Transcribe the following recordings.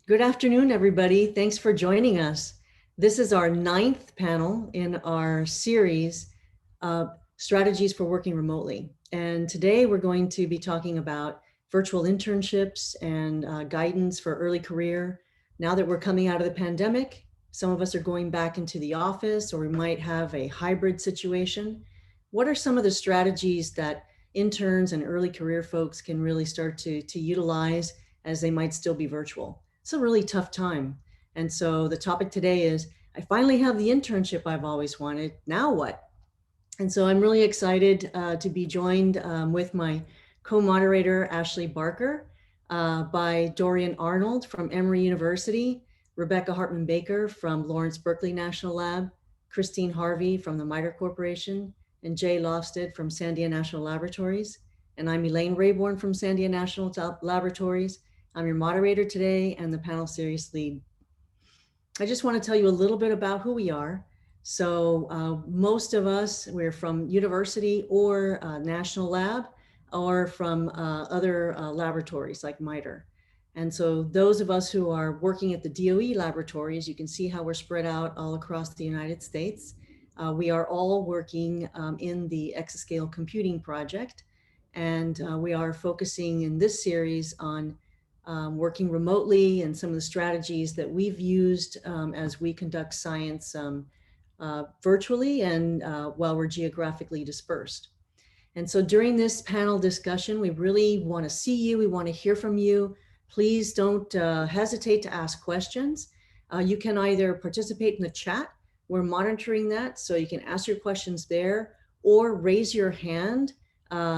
Good afternoon, everybody. Thanks for joining us. This is our 9th panel in our series, Strategies for Working Remotely. And today we're going to be talking about virtual internships and guidance for early career. Now that we're coming out of the pandemic, some of us are going back into the office, or we might have a hybrid situation. What are some of the strategies that interns and early career folks can really start to utilize as they might still be virtual? It's a really tough time. And so the topic today is, I finally have the internship I've always wanted. Now what? And so I'm really excited to be joined with my co-moderator, Ashley Barker, by Dorian Arnold from Emory University, Rebecca Hartman Baker from Lawrence Berkeley National Lab, Christine Harvey from the MITRE Corporation, and Jay Lofsted from Sandia National Laboratories. And I'm Elaine Rayborn from Sandia National Laboratories. I'm your moderator today and the panel series lead. I just want to tell you a little bit about who we are. So most of us, we're from university or national lab, or from other laboratories like MITRE. And so those of us who are working at the DOE laboratories, you can see how we're spread out all across the United States. We are all working in the Exascale Computing Project. And we are focusing in this series on working remotely and some of the strategies that we've used as we conduct science virtually and while we're geographically dispersed. And so during this panel discussion, we really want to see you. We want to hear from you. Please don't hesitate to ask questions. You can either participate in the chat. We're monitoring that, so you can ask your questions there, or raise your hand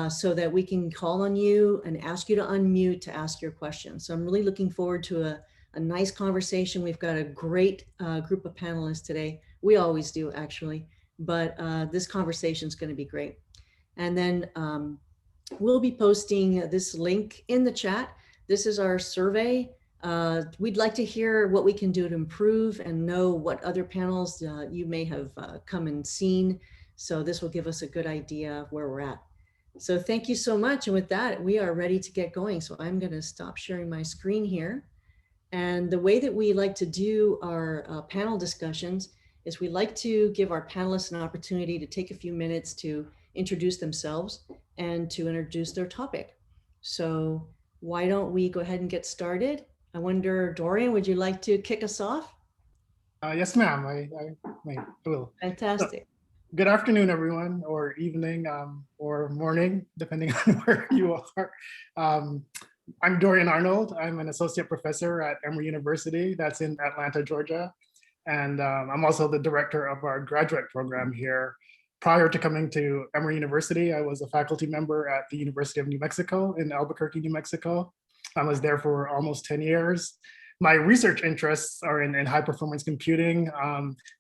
so that we can call on you and ask you to unmute to ask your questions. So I'm really looking forward to a nice conversation. We've got a great group of panelists today. We always do, actually, but this conversation is going to be great. And then we'll be posting this link in the chat. This is our survey. We'd like to hear what we can do to improve and know what other panels you may have come and seen. So this will give us a good idea of where we're at. So thank you so much. And with that, we are ready to get going. So I'm going to stop sharing my screen here. And the way that we like to do our panel discussions is we like to give our panelists an opportunity to take a few minutes to introduce themselves and to introduce their topic. So why don't we go ahead and get started? I wonder, Dorian, would you like to kick us off? Yes, ma'am. I will. Fantastic. Good afternoon, everyone, or evening, or morning, depending on where you are. I'm Dorian Arnold. I'm an associate professor at Emory University, that's in Atlanta, Georgia. And I'm also the director of our graduate program here. Prior to coming to Emory University, I was a faculty member at the University of New Mexico in Albuquerque, New Mexico. I was there for almost 10 years. My research interests are in high performance computing,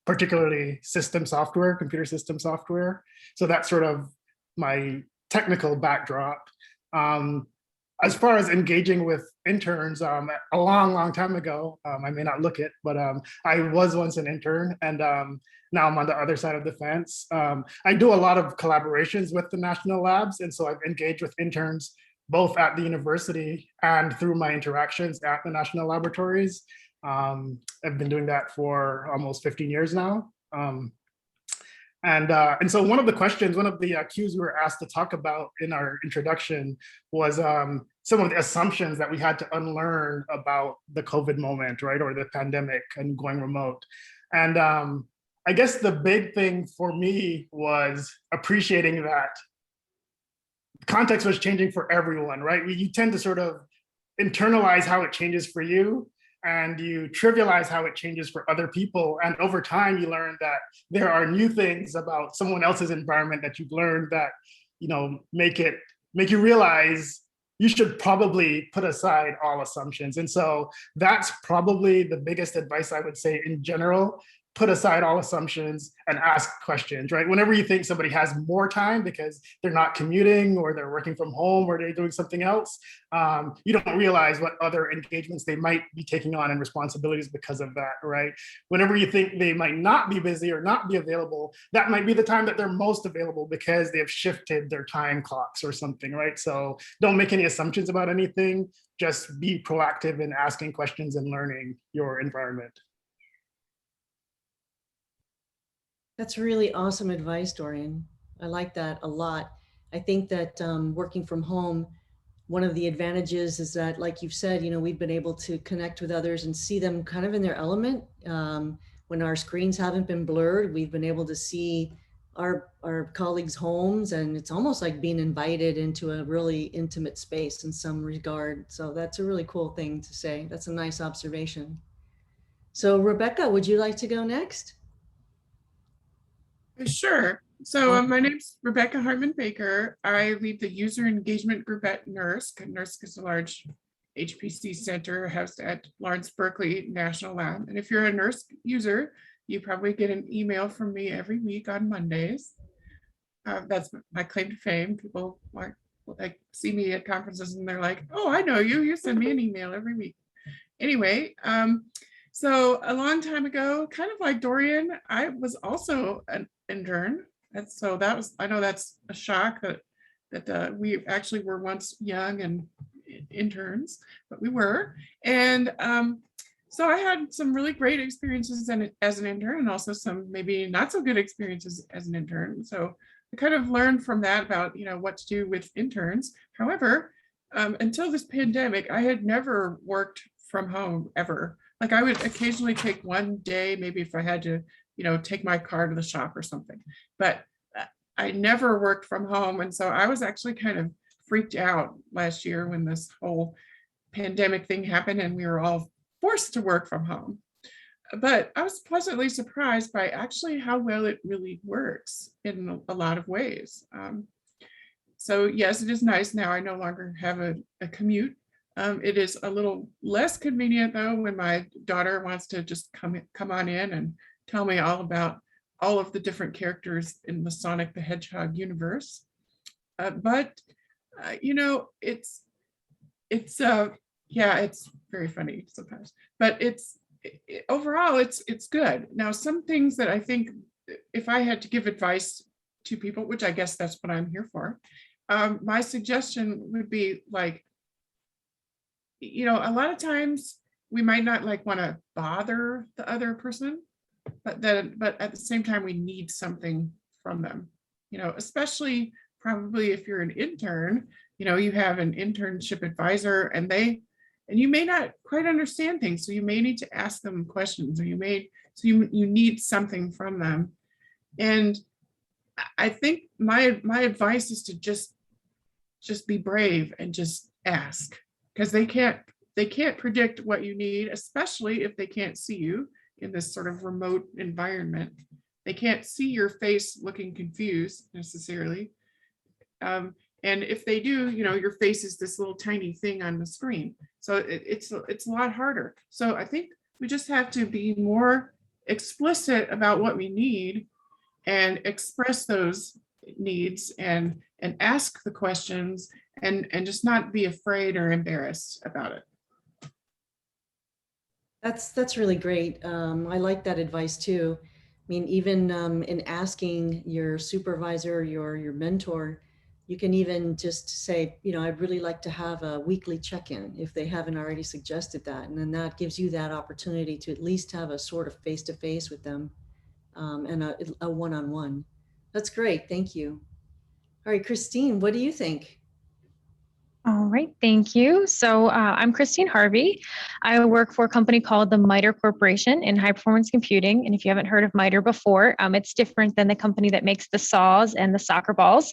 particularly system software, computer system software. So that's sort of my technical backdrop. As far as engaging with interns, a long time ago, I may not look it, but I was once an intern, and now I'm on the other side of the fence. I do a lot of collaborations with the national labs, and so I've engaged with interns both at the university and through my interactions at the national laboratories. I've been doing that for almost 15 years now. And so one of the cues we were asked to talk about in our introduction was some of the assumptions that we had to unlearn about the COVID moment, right, or the pandemic and going remote. And I guess the big thing for me was appreciating that context was changing for everyone, right? You tend to sort of internalize how it changes for you, and you trivialize how it changes for other people. And over time, you learn that there are new things about someone else's environment that you've learned that, make you realize you should probably put aside all assumptions. And so that's probably the biggest advice I would say in general put aside all assumptions and ask questions, right? Whenever you think somebody has more time because they're not commuting or they're working from home or they're doing something else, you don't realize what other engagements they might be taking on and responsibilities because of that, right? Whenever you think they might not be busy or not be available, that might be the time that they're most available because they have shifted their time clocks or something, right? So don't make any assumptions about anything. Just be proactive in asking questions and learning your environment. That's really awesome advice, Dorian. I like that a lot. I think that working from home, one of the advantages is that, like you've said, we've been able to connect with others and see them kind of in their element. When our screens haven't been blurred, we've been able to see our colleagues' homes, and it's almost like being invited into a really intimate space in some regard. So that's a really cool thing to say. That's a nice observation. So Rebecca, would you like to go next? Sure. So my name's Rebecca Hartman Baker. I lead the user engagement group at NERSC. NERSC is a large HPC center housed at Lawrence Berkeley National Lab. And if you're a NERSC user, you probably get an email from me every week on Mondays. That's my claim to fame. People like see me at conferences and they're like, "Oh, I know you. You send me an email every week." Anyway, so a long time ago, kind of like Dorian, I was also an intern. And so I know that's a shock that we actually were once young and interns, but we were. And so I had some really great experiences as an intern and also some maybe not so good experiences as an intern. So I kind of learned from that about, what to do with interns. However, until this pandemic, I had never worked from home ever. Like I would occasionally take one day, maybe if I had to, take my car to the shop or something, but I never worked from home. And so I was actually kind of freaked out last year when this whole pandemic thing happened and we were all forced to work from home. But I was pleasantly surprised by actually how well it really works in a lot of ways. So yes, it is nice now. I no longer have a commute. It is a little less convenient though when my daughter wants to just come on in and tell me all about all of the different characters in the Sonic the Hedgehog universe. But it's very funny sometimes. But overall it's good. Now some things that I think if I had to give advice to people, which I guess that's what I'm here for, my suggestion would be like, a lot of times we might not want to bother the other person, but at the same time, we need something from them, especially probably if you're an intern, you have an internship advisor and you may not quite understand things. So you may need to ask them questions or you need something from them. And I think my advice is to just be brave and just ask. Because they can't predict what you need, especially if they can't see you in this sort of remote environment. They can't see your face looking confused necessarily. And if they do, your face is this little tiny thing on the screen. So it's a lot harder. So I think we just have to be more explicit about what we need and express those needs and ask the questions and just not be afraid or embarrassed about it. That's really great. I like that advice too. I mean, even in asking your supervisor, your mentor, you can even just say, I'd really like to have a weekly check-in if they haven't already suggested that. And then that gives you that opportunity to at least have a sort of face-to-face with them and a one-on-one. That's great. Thank you. All right, Christine, what do you think? All right, thank you. So I'm Christine Harvey. I work for a company called the MITRE Corporation in high performance computing. And if you haven't heard of MITRE before, it's different than the company that makes the saws and the soccer balls.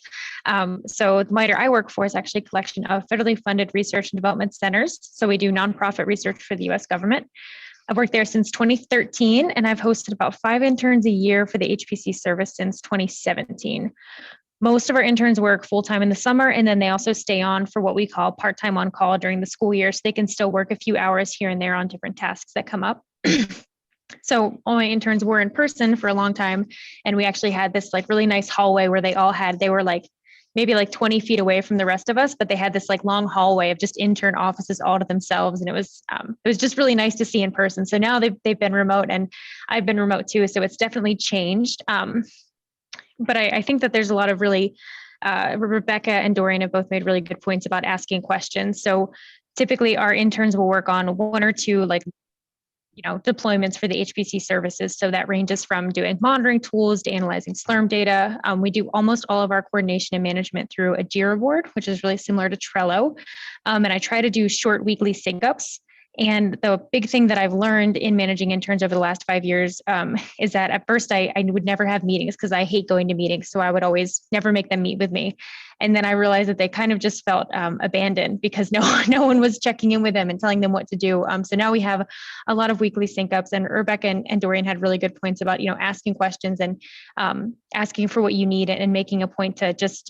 So the MITRE I work for is actually a collection of federally funded research and development centers. So we do nonprofit research for the US government. I've worked there since 2013, and I've hosted about 5 interns a year for the HPC service since 2017. Most of our interns work full-time in the summer, and then they also stay on for what we call part-time on call during the school year, so they can still work a few hours here and there on different tasks that come up. So all my interns were in person for a long time. And we actually had this like really nice hallway where they were like maybe like 20 feet away from the rest of us, but they had this like long hallway of just intern offices all to themselves. And it was just really nice to see in person. So now they've been remote and I've been remote too. So it's definitely changed. But I think that there's a lot of really, Rebecca and Dorian have both made really good points about asking questions. So typically our interns will work on one or two like deployments for the HPC services. So that ranges from doing monitoring tools to analyzing Slurm data. We do almost all of our coordination and management through a Jira board, which is really similar to Trello. And I try to do short weekly sync ups. And the big thing that I've learned in managing interns over the last 5 years is that at first I would never have meetings because I hate going to meetings. So I would always never make them meet with me. And then I realized that they kind of just felt abandoned because no one was checking in with them and telling them what to do. So now we have a lot of weekly sync ups, and Rebecca and Dorian had really good points about, asking questions and asking for what you need and making a point to just,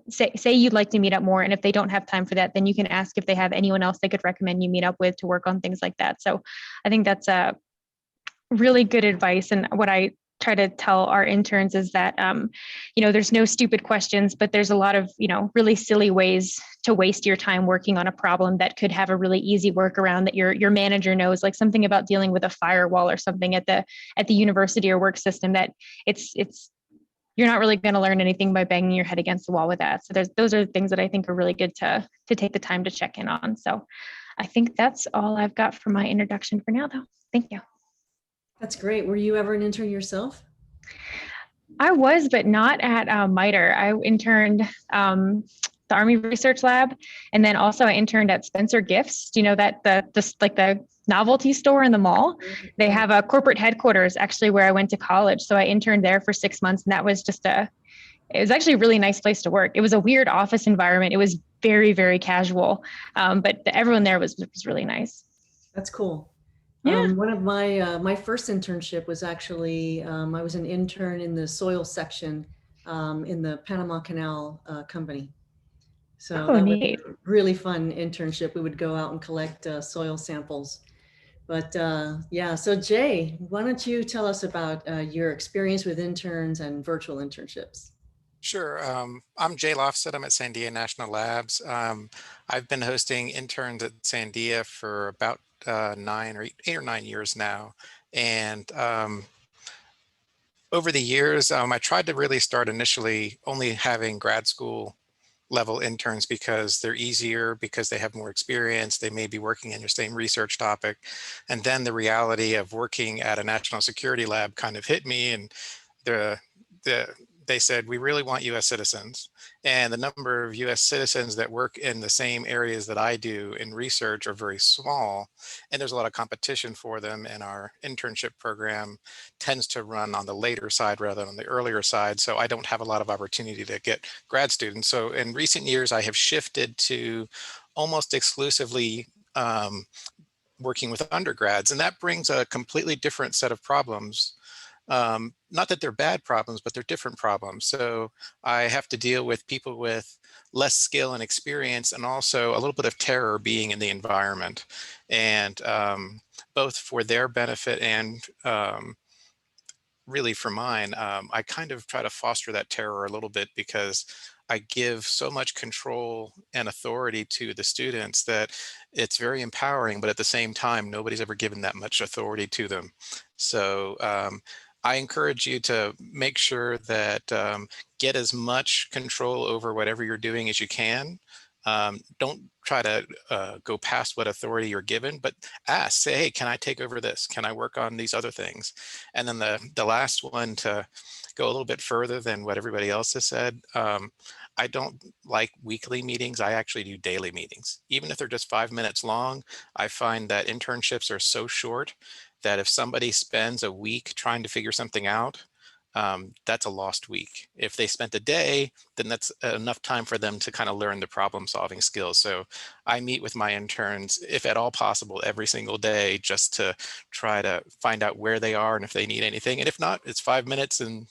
say you'd like to meet up more. And if they don't have time for that, then you can ask if they have anyone else they could recommend you meet up with to work on things like that. So I think that's really good advice. And what I try to tell our interns is that, there's no stupid questions, but there's a lot of, really silly ways to waste your time working on a problem that could have a really easy workaround that your manager knows, like something about dealing with a firewall or something at the university or work system that it's you're not really going to learn anything by banging your head against the wall with that. So those are things that I think are really good to take the time to check in on. So I think that's all I've got for my introduction for now, though. Thank you. That's great. Were you ever an intern yourself? I was, but not at MITRE. I interned the Army Research Lab, and then also I interned at Spencer Gifts. Do you know that the novelty store in the mall? They have a corporate headquarters actually where I went to college. So I interned there for 6 months, and that was it was actually a really nice place to work. It was a weird office environment. It was very, very casual, but everyone there was really nice. That's cool. Yeah. One of my first internship was actually, I was an intern in the soil section in the Panama Canal company. So that neat. was a really fun internship. We would go out and collect soil samples. But yeah, so Jay, why don't you tell us about your experience with interns and virtual internships? Sure. I'm Jay Lofstead. I'm at Sandia National Labs. I've been hosting interns at Sandia for about 8 or 9 years now. And over the years, I tried to really start initially only having grad school level interns because they're easier, because they have more experience, they may be working in your same research topic. And then the reality of working at a national security lab kind of hit me, and they said, we really want US citizens. And the number of US citizens that work in the same areas that I do in research are very small. And there's a lot of competition for them. And our internship program tends to run on the later side rather than on the earlier side. So I don't have a lot of opportunity to get grad students. So in recent years, I have shifted to almost exclusively working with undergrads. And that brings a completely different set of problems. Not that they're bad problems, but they're different problems. So I have to deal with people with less skill and experience, and also a little bit of terror being in the environment. And both for their benefit and really for mine, I kind of try to foster that terror a little bit, because I give so much control and authority to the students that it's very empowering, but at the same time, nobody's ever given that much authority to them. So I encourage you to make sure that get as much control over whatever you're doing as you can. Don't try to go past what authority you're given, but ask, say, hey, can I take over this? Can I work on these other things? And then the last one, to go a little bit further than what everybody else has said, I don't like weekly meetings. I actually do daily meetings. Even if they're just 5 minutes long, I find that internships are so short that if somebody spends a week trying to figure something out, that's a lost week. If they spent a day, then that's enough time for them to kind of learn the problem solving skills. So I meet with my interns, if at all possible, every single day, just to try to find out where they are and if they need anything. And if not, it's 5 minutes and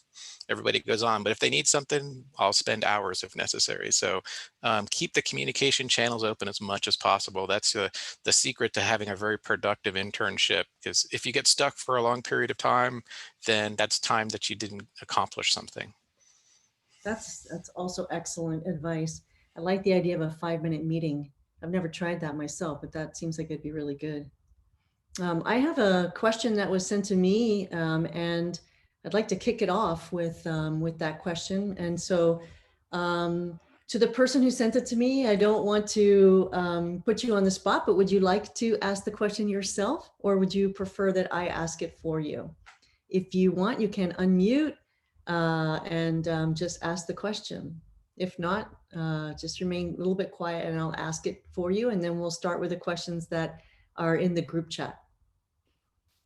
everybody goes on. But if they need something, I'll spend hours if necessary. So keep the communication channels open as much as possible. That's the secret to having a very productive internship, because if you get stuck for a long period of time, then that's time that you didn't accomplish something. That's also excellent advice. I like the idea of a 5-minute meeting. I've never tried that myself, but that seems like it'd be really good. I have a question that was sent to me, and I'd like to kick it off with that question. And so to the person who sent it to me, I don't want to put you on the spot, but would you like to ask the question yourself, or would you prefer that I ask it for you? If you want, you can unmute and just ask the question. If not, just remain a little bit quiet and I'll ask it for you. And then we'll start with the questions that are in the group chat.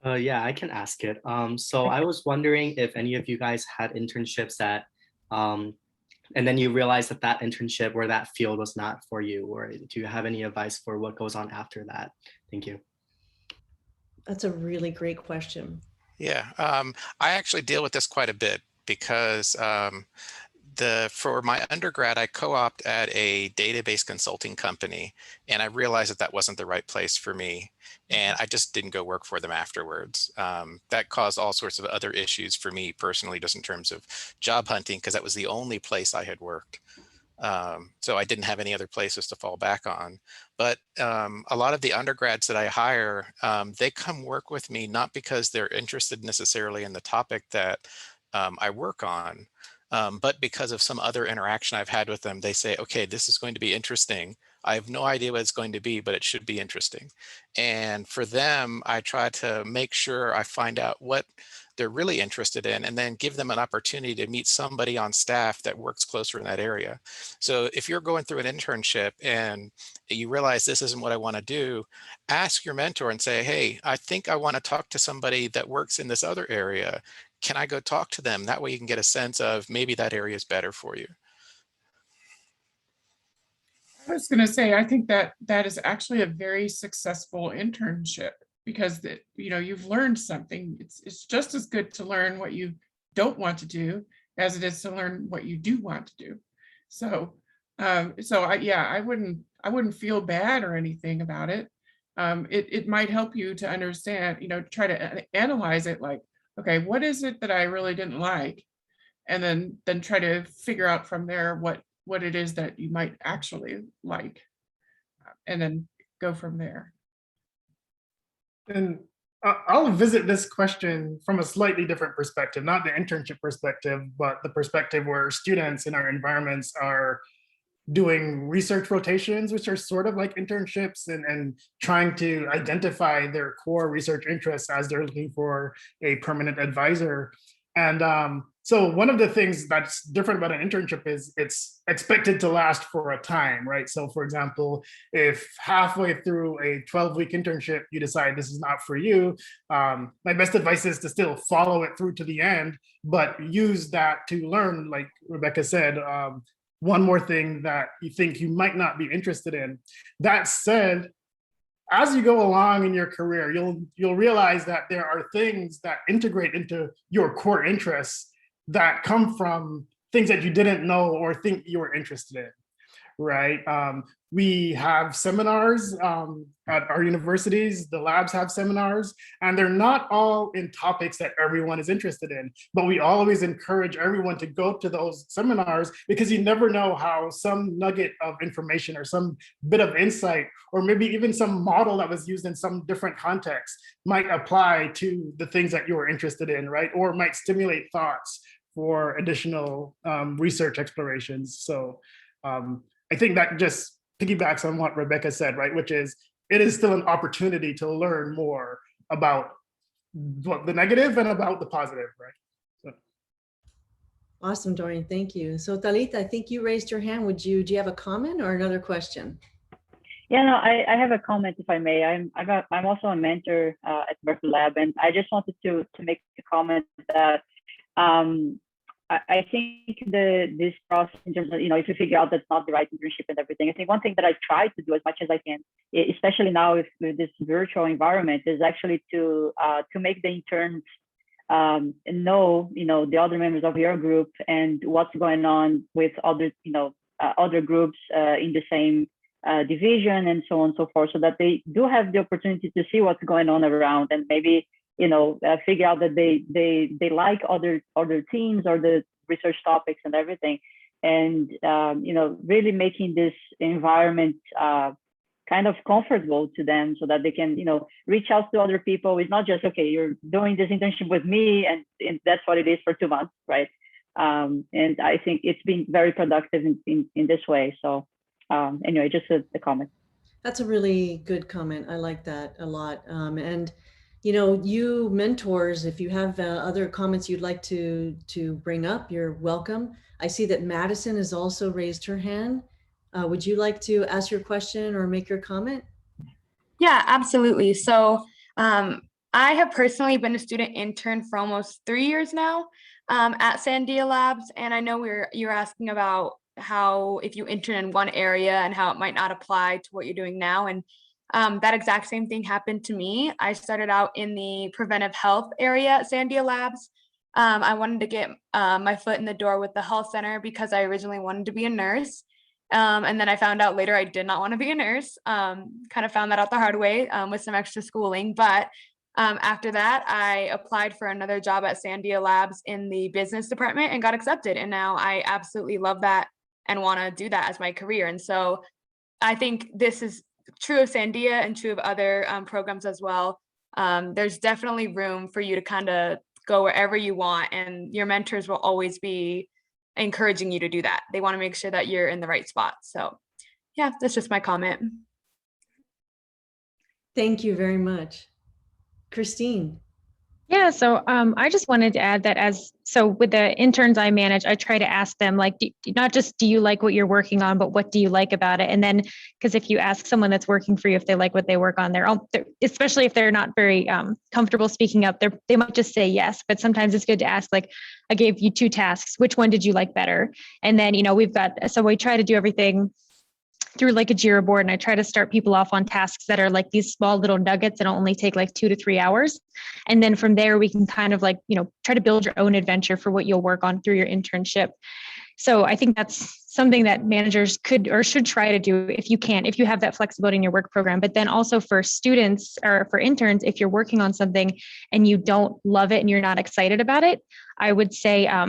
Yeah, I can ask it. So I was wondering if any of you guys had internships that, and then you realized that that internship or that field was not for you, or do you have any advice for what goes on after that? Thank you. That's a really great question. Yeah, I actually deal with this quite a bit because for my undergrad, I co-opted at a database consulting company, and I realized that that wasn't the right place for me. And I just didn't go work for them afterwards. That caused all sorts of other issues for me personally, just in terms of job hunting, because that was the only place I had worked. So I didn't have any other places to fall back on. But a lot of the undergrads that I hire, they come work with me, not because they're interested necessarily in the topic that I work on, but because of some other interaction I've had with them. They say, okay, this is going to be interesting. I have no idea what it's going to be, but it should be interesting. And for them, I try to make sure I find out what they're really interested in, and then give them an opportunity to meet somebody on staff that works closer in that area. So if you're going through an internship and you realize this isn't what I want to do, ask your mentor and say, hey, I think I want to talk to somebody that works in this other area. Can I go talk to them? That way you can get a sense of maybe that area is better for you. I was going to say, I think that that is actually a very successful internship, because you've learned something. It's just as good to learn what you don't want to do as it is to learn what you do want to do. So, I wouldn't feel bad or anything about it. It might help you to understand, try to analyze it, like, okay, what is it that I really didn't like? And then try to figure out from there what it is that you might actually like, and then go from there. And I'll visit this question from a slightly different perspective, not the internship perspective, but the perspective where students in our environments are doing research rotations, which are sort of like internships, and trying to identify their core research interests as they're looking for a permanent advisor. And so one of the things that's different about an internship is it's expected to last for a time, right? So for example, if halfway through a 12-week internship, you decide this is not for you, my best advice is to still follow it through to the end, but use that to learn, like Rebecca said, one more thing that you think you might not be interested in. That said, as you go along in your career, you'll realize that there are things that integrate into your core interests that come from things that you didn't know or think you were interested in, right? We have seminars at our universities, the labs have seminars, and they're not all in topics that everyone is interested in, but we always encourage everyone to go to those seminars, because you never know how some nugget of information or some bit of insight, or maybe even some model that was used in some different context might apply to the things that you were interested in, right? Or might stimulate thoughts for additional research explorations. So I think that just piggybacks on what Rebecca said, right? Which is, it is still an opportunity to learn more about the negative and about the positive, right? So. Awesome, Dorian, thank you. So Talita, I think you raised your hand. Do you have a comment or another question? Yeah, no, I have a comment, if I may. I'm also a mentor at Berkeley Lab, and I just wanted to make a comment that I think this process, in terms of, if you figure out that's not the right internship and everything, I think one thing that I try to do as much as I can, especially now with this virtual environment, is actually to make the interns know, the other members of your group and what's going on with other, other groups in the same division and so on and so forth, so that they do have the opportunity to see what's going on around and maybe, figure out that they like other teams or the research topics and everything. And, really making this environment kind of comfortable to them so that they can, reach out to other people. It's not just, okay, you're doing this internship with me and that's what it is for 2 months, right? And I think it's been very productive in this way. So anyway, just a comment. That's a really good comment. I like that a lot. And you mentors, if you have other comments you'd like to bring up, you're welcome. I see that Madison has also raised her hand. Would you like to ask your question or make your comment? Yeah, absolutely. So I have personally been a student intern for almost 3 years now at Sandia Labs. And I know you're asking about how if you intern in one area and how it might not apply to what you're doing now. And that exact same thing happened to me. I started out in the preventive health area at Sandia Labs. I wanted to get my foot in the door with the health center because I originally wanted to be a nurse. And then I found out later I did not want to be a nurse. Kind of found that out the hard way with some extra schooling. But after that, I applied for another job at Sandia Labs in the business department and got accepted. And now I absolutely love that and want to do that as my career. And so I think this is true of Sandia and true of other programs as well. There's definitely room for you to kind of go wherever you want, and your mentors will always be encouraging you to do that. They want to make sure that you're in the right spot. So yeah, that's just my comment. Thank you very much. Christine. Yeah, so I just wanted to add that with the interns I manage, I try to ask them not just do you like what you're working on, but what do you like about it? And then, because if you ask someone that's working for you if they like what they work on, they're especially if they're not very comfortable speaking up, they might just say yes. But sometimes it's good to ask, I gave you 2 tasks, which one did you like better? And then so we try to do everything through a Jira board, and I try to start people off on tasks that are these small little nuggets that only take 2 to 3 hours. And then from there, we can kind of try to build your own adventure for what you'll work on through your internship. So I think that's something that managers could or should try to do if you have that flexibility in your work program. But then also for students or for interns, if you're working on something and you don't love it and you're not excited about it, I would say, I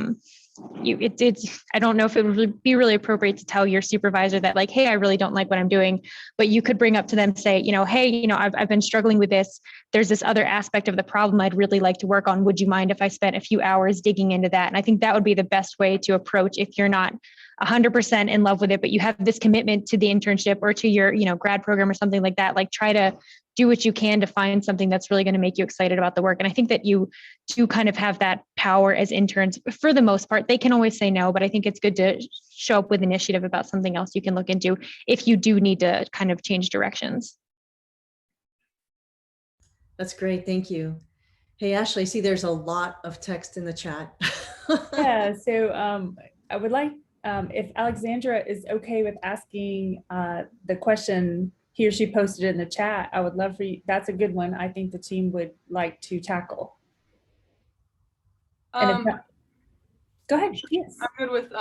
don't know if it would be really appropriate to tell your supervisor that hey, I really don't like what I'm doing, but you could bring up to them, say, hey, I've been struggling with this. There's this other aspect of the problem I'd really like to work on. Would you mind if I spent a few hours digging into that? And I think that would be the best way to approach if you're not 100% in love with it, but you have this commitment to the internship or to your, grad program or something like that. Try to do what you can to find something that's really going to make you excited about the work. And I think that you do kind of have that power as interns for the most part. They can always say no, but I think it's good to show up with initiative about something else you can look into if you do need to kind of change directions. That's great. Thank you. Hey, Ashley, I see there's a lot of text in the chat. Yeah, so I would like, if Alexandra is okay with asking the question he or she posted in the chat, I would love for you. That's a good one. I think the team would like to tackle. And if not, go ahead. Yes. I'm good with,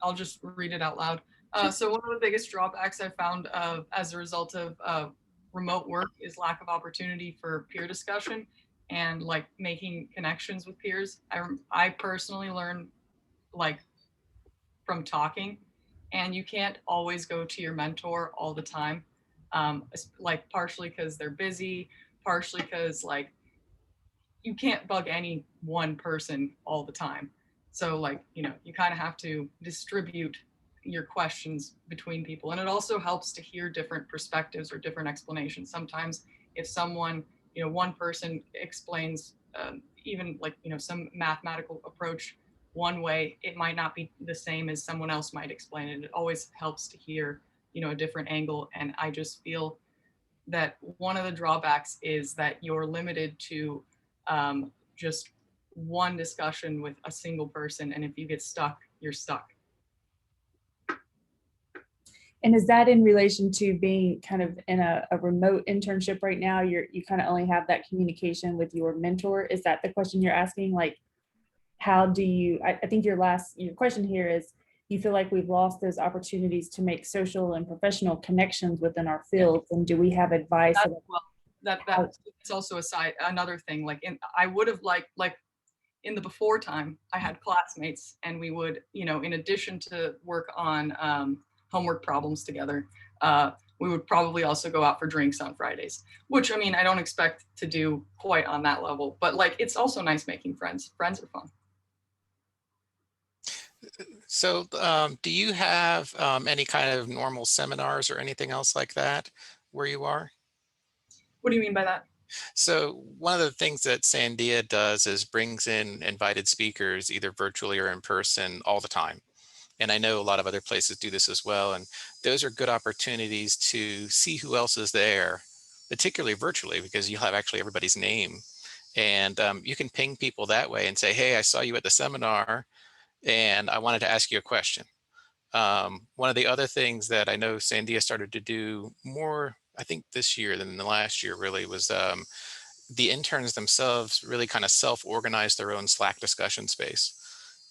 I'll just read it out loud. So one of the biggest drawbacks I found as a result of remote work is lack of opportunity for peer discussion and making connections with peers. I personally learn from talking, and you can't always go to your mentor all the time. Partially because they're busy, partially because you can't bug any one person all the time. So you kind of have to distribute your questions between people. And it also helps to hear different perspectives or different explanations. Sometimes if someone, one person explains even some mathematical approach one way, it might not be the same as someone else might explain it. It always helps to hear a different angle. And I just feel that one of the drawbacks is that you're limited to just one discussion with a single person. And if you get stuck, you're stuck. And is that in relation to being kind of in a remote internship right now? You kind of only have that communication with your mentor. Is that the question you're asking? Like, how do you, I think your question here is, you feel like we've lost those opportunities to make social and professional connections within our fields, and do we have advice? That's also another thing. Like I would have liked, like in the before time, I had classmates, and we would, in addition to work on homework problems together, we would probably also go out for drinks on Fridays, which, I mean, I don't expect to do quite on that level, but like, it's also nice making friends. Friends are fun. So do you have any kind of normal seminars or anything else like that where you are? What do you mean by that? So one of the things that Sandia does is brings in invited speakers, either virtually or in person, all the time. And I know a lot of other places do this as well. And those are good opportunities to see who else is there, particularly virtually, because you'll have actually everybody's name. And you can ping people that way and say, hey, I saw you at the seminar and I wanted to ask you a question. One of the other things that I know Sandia started to do more, I think this year than the last year really, was the interns themselves really kind of self-organize their own Slack discussion space.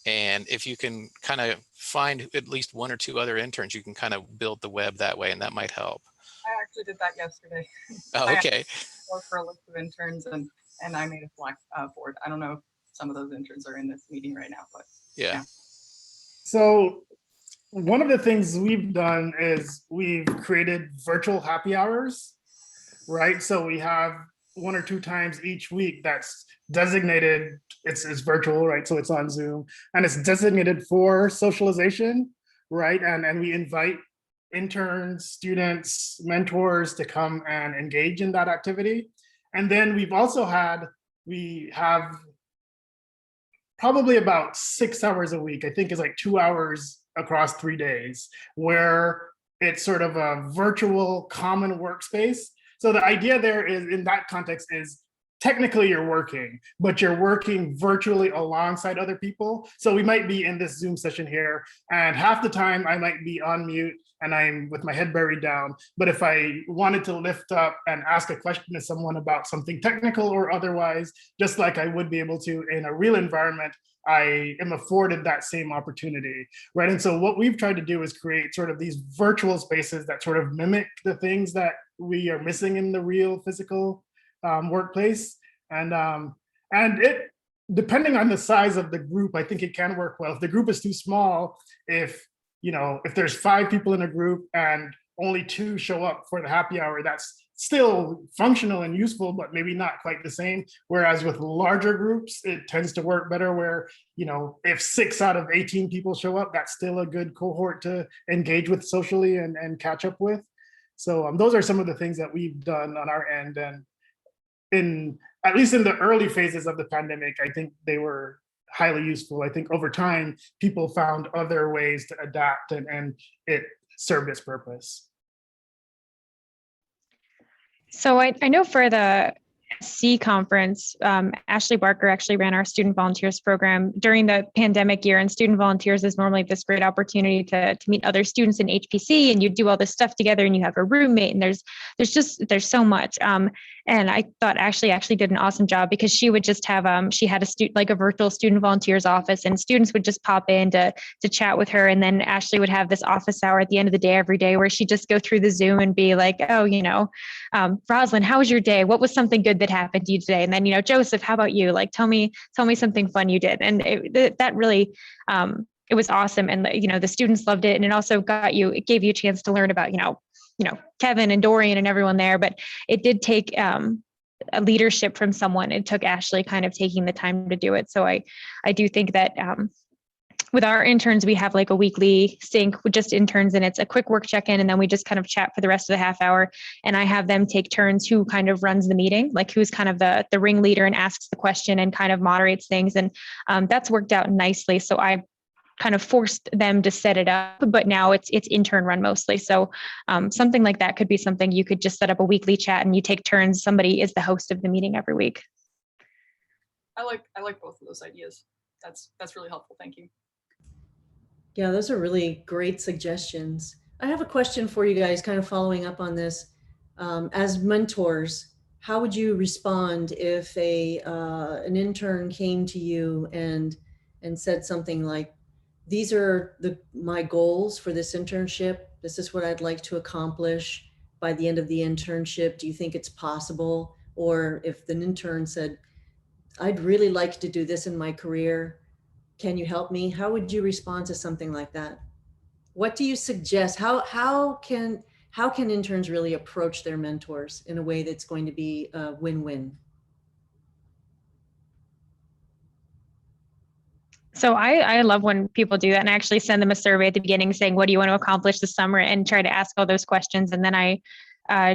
And if you can kind of find at least one or two other interns, you can kind of build the web that way, and that might help. I actually did that yesterday. Oh, okay. I worked for a list of interns, and I made a Slack board. I don't know if some of those interns are in this meeting right now, but yeah. So one of the things we've done is we've created virtual happy hours, right? So we have 1 or 2 times each week that's designated, it's virtual, right? So it's on Zoom, and it's designated for socialization, right? And we invite interns, students, mentors to come and engage in that activity. And then we have probably about 6 hours a week. I think it's like 2 hours across 3 days, where it's sort of a virtual common workspace. So the idea there is, in that context, is technically you're working, but you're working virtually alongside other people. So we might be in this Zoom session here, and half the time I might be on mute and I'm with my head buried down. But if I wanted to lift up and ask a question to someone about something technical or otherwise, just like I would be able to in a real environment, I am afforded that same opportunity, right? And so what we've tried to do is create sort of these virtual spaces that sort of mimic the things that we are missing in the real physical workplace. And it, depending on the size of the group, I think it can work well. If the group is too small, if there's 5 people in a group and only 2 show up for the happy hour, that's still functional and useful, but maybe not quite the same. Whereas with larger groups, it tends to work better where, if 6 out of 18 people show up, that's still a good cohort to engage with socially and catch up with. So those are some of the things that we've done on our end. And at least in the early phases of the pandemic, I think they were highly useful. I think over time, people found other ways to adapt, and it served its purpose. So I know for the C conference, Ashley Barker actually ran our student volunteers program during the pandemic year, and student volunteers is normally this great opportunity to meet other students in HPC, and you do all this stuff together, and you have a roommate, and there's so much. And I thought Ashley actually did an awesome job, because she would just have she had a virtual student volunteers office, and students would just pop in to chat with her, and then Ashley would have this office hour at the end of the day every day where she'd just go through the Zoom and be like, oh, Roslyn, how was your day? What was something good that happened to you today? And then, Joseph, how about you? Like, tell me something fun you did. And that really, it was awesome. And the students loved it. And it also it gave you a chance to learn about, Kevin and Dorian and everyone there. But it did take a leadership from someone. It took Ashley kind of taking the time to do it. So I do think that with our interns, we have like a weekly sync with just interns, and it's a quick work check-in, and then we just kind of chat for the rest of the half hour. And I have them take turns who kind of runs the meeting, like who's kind of the ringleader and asks the question and kind of moderates things. And that's worked out nicely. So I kind of forced them to set it up, but now it's intern run mostly. So something like that could be something you could just set up a weekly chat, and you take turns. Somebody is the host of the meeting every week. I like both of those ideas. That's really helpful. Thank you. Yeah, those are really great suggestions. I have a question for you guys, kind of following up on this. As mentors, how would you respond if an intern came to you and said something like, "These are my goals for this internship. This is what I'd like to accomplish by the end of the internship. Do you think it's possible?" Or if the intern said, "I'd really like to do this in my career. Can you help me?" How would you respond to something like that? What do you suggest? How can interns really approach their mentors in a way that's going to be a win-win? So I love when people do that and actually send them a survey at the beginning saying, what do you want to accomplish this summer? And try to ask all those questions. And then I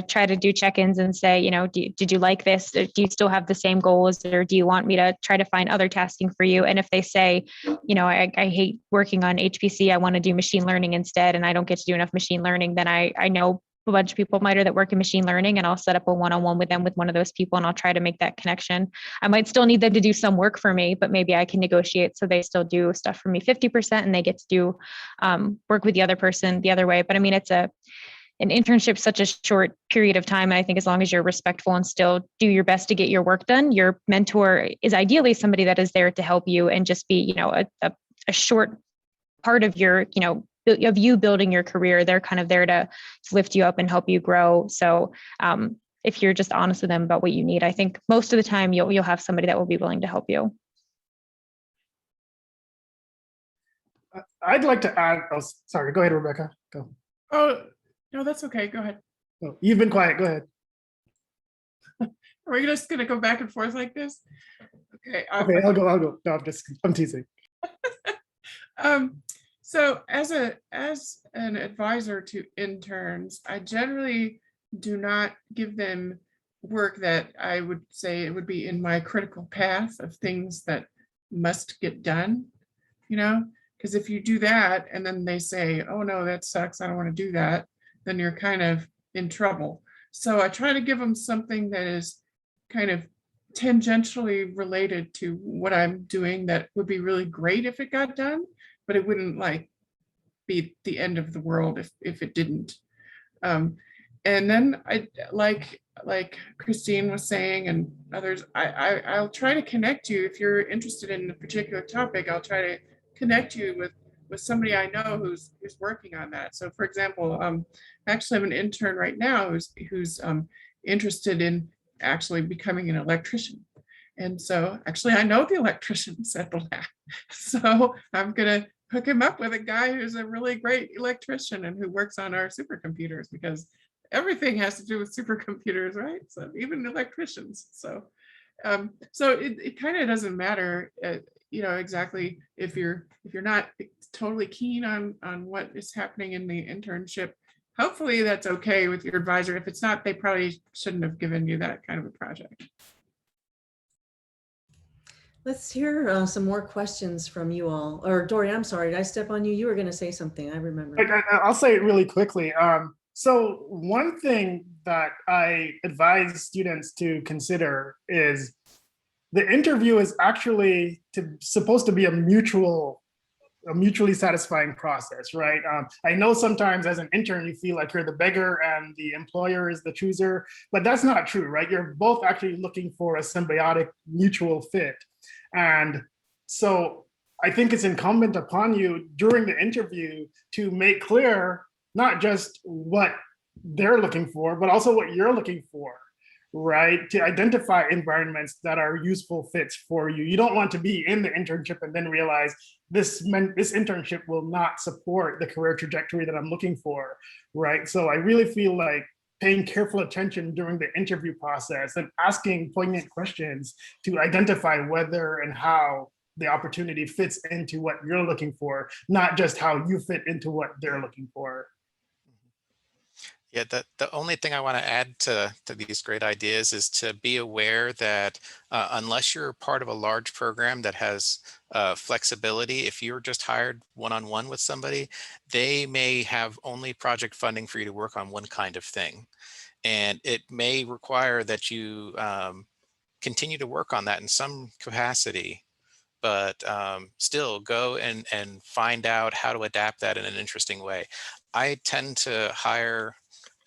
try to do check-ins and say, did you like this? Do you still have the same goals? Or do you want me to try to find other tasking for you? And if they say, I hate working on HPC, I want to do machine learning instead, and I don't get to do enough machine learning, then I know a bunch of people at MITRE that work in machine learning, and I'll set up a one-on-one with them with one of those people, and I'll try to make that connection. I might still need them to do some work for me, but maybe I can negotiate so they still do stuff for me 50% and they get to do work with the other person the other way. But I mean, it's an internship, such a short period of time. And I think as long as you're respectful and still do your best to get your work done, your mentor is ideally somebody that is there to help you and just be, a short part of your, of you building your career. They're kind of there to lift you up and help you grow. So if you're just honest with them about what you need, I think most of the time you'll have somebody that will be willing to help you. I'd like to add, oh, sorry, go ahead, Rebecca, go. Oh, no, that's okay, go ahead. Oh, you've been quiet, go ahead. Are we just gonna go back and forth like this? Okay. Okay, I'll go. No, I'm teasing. So as an advisor to interns, I generally do not give them work that I would say it would be in my critical path of things that must get done, because if you do that and then they say, oh no, that sucks, I don't want to do that, then you're kind of in trouble. So I try to give them something that is kind of tangentially related to what I'm doing that would be really great if it got done, but it wouldn't be the end of the world if it didn't. And then I like Christine was saying and others, I'll try to connect you if you're interested in a particular topic. I'll try to connect you with somebody I know who's working on that. So for example, I actually have an intern right now who's interested in actually becoming an electrician. And so actually I know the electricians at the lab. So I'm gonna hook him up with a guy who's a really great electrician and who works on our supercomputers, because everything has to do with supercomputers, right? So even electricians. So it kind of doesn't matter, exactly if you're not totally keen on what is happening in the internship. Hopefully that's okay with your advisor. If it's not, they probably shouldn't have given you that kind of a project. Let's hear some more questions from you all. Or Dory, I'm sorry, did I step on you? You were going to say something, I remember. I'll say it really quickly. So one thing that I advise students to consider is the interview is actually supposed to be a mutually satisfying process, right? I know sometimes as an intern, you feel like you're the beggar and the employer is the chooser, but that's not true, right? You're both actually looking for a symbiotic mutual fit. And so I think it's incumbent upon you during the interview to make clear not just what they're looking for, but also what you're looking for, right? To identify environments that are useful fits for you. You don't want to be in the internship and then realize this internship will not support the career trajectory that I'm looking for, right? So I really feel like paying careful attention during the interview process and asking poignant questions to identify whether and how the opportunity fits into what you're looking for, not just how you fit into what they're looking for. Yeah, the only thing I want to add to these great ideas is to be aware that unless you're part of a large program that has flexibility, if you're just hired one-on-one with somebody, they may have only project funding for you to work on one kind of thing. And it may require that you continue to work on that in some capacity, but still go and find out how to adapt that in an interesting way. I tend to hire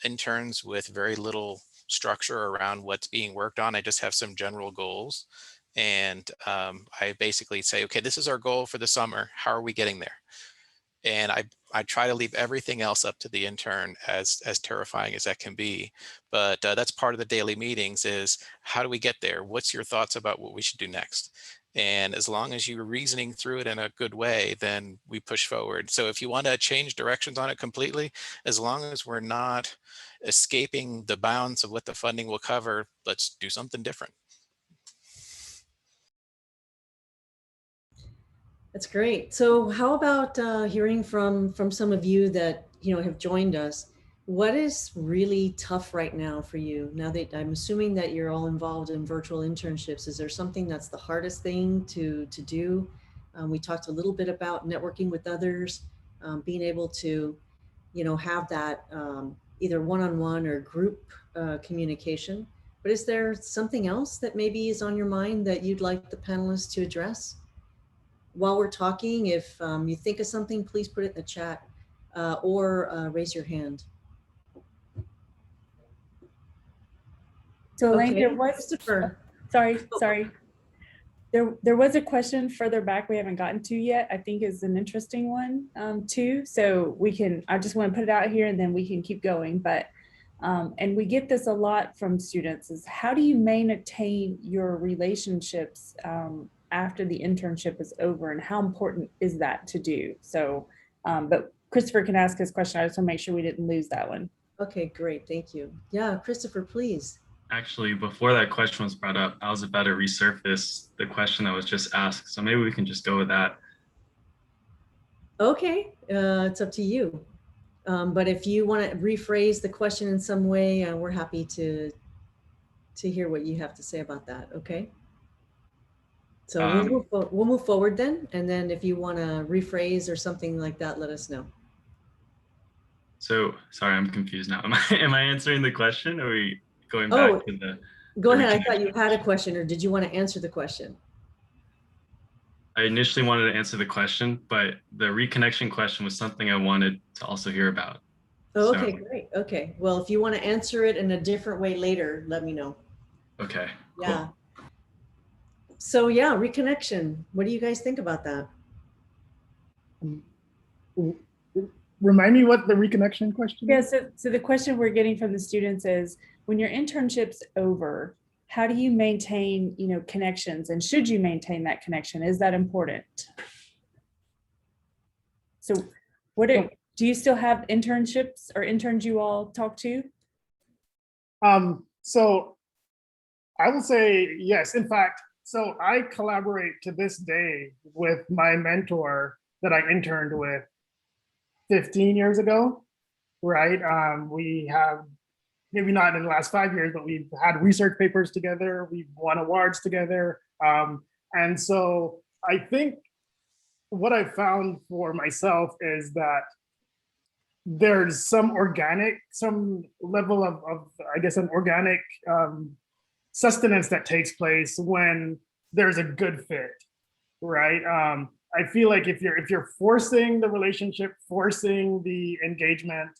interns with very little structure around what's being worked on. I just have some general goals. And I basically say, okay, this is our goal for the summer. How are we getting there? And I try to leave everything else up to the intern, as terrifying as that can be. But that's part of the daily meetings is, how do we get there? What's your thoughts about what we should do next? And as long as you're reasoning through it in a good way, then we push forward. So if you want to change directions on it completely, as long as we're not escaping the bounds of what the funding will cover, let's do something different. That's great. So how about hearing from some of you that, you know, have joined us? What is really tough right now for you? Now that I'm assuming that you're all involved in virtual internships, is there something that's the hardest thing to do? We talked a little bit about networking with others, being able to, you know, have that either one-on-one or group communication. But is there something else that maybe is on your mind that you'd like the panelists to address? While we're talking, if you think of something, please put it in the chat or raise your hand. So Elaine, Okay, there was, Christopher. sorry. There was a question further back we haven't gotten to yet. I think is an interesting one too. So we can, I just want to put it out here and then we can keep going. But, and we get this a lot from students is, how do you maintain your relationships after the internship is over, and how important is that to do? So, but Christopher can ask his question. I just want to make sure we didn't lose that one. Okay, great, thank you. Yeah, Christopher, please. Actually, before that question was brought up, I was about to resurface the question that was just asked. So maybe we can just go with that. Okay, it's up to you. But if you want to rephrase the question in some way, we're happy to hear what you have to say about that, okay? So we'll move forward then. And then if you want to rephrase or something like that, let us know. So, sorry, I'm confused now. Am I answering the question, or are we going back to the... Go ahead. I thought you had a question, or did you want to answer the question? I initially wanted to answer the question, but the reconnection question was something I wanted to also hear about. Oh, okay, great. Okay. Well, if you want to answer it in a different way later, let me know. Okay, cool. Yeah. So yeah, reconnection. What do you guys think about that? Remind me what the reconnection question is? Yeah, so the question we're getting from the students is, when your internship's over, how do you maintain, you know, connections, and should you maintain that connection? Is that important? So what do you still have internships or interns you all talk to? So I will say yes. In fact, so I collaborate to this day with my mentor that I interned with 15 years ago, right? We have, maybe not in the last 5 years, but we've had research papers together, we've won awards together. And so I think what I found for myself is that there's some level of I guess, an organic sustenance that takes place when there's a good fit, right? I feel like if you're forcing the relationship, forcing the engagement,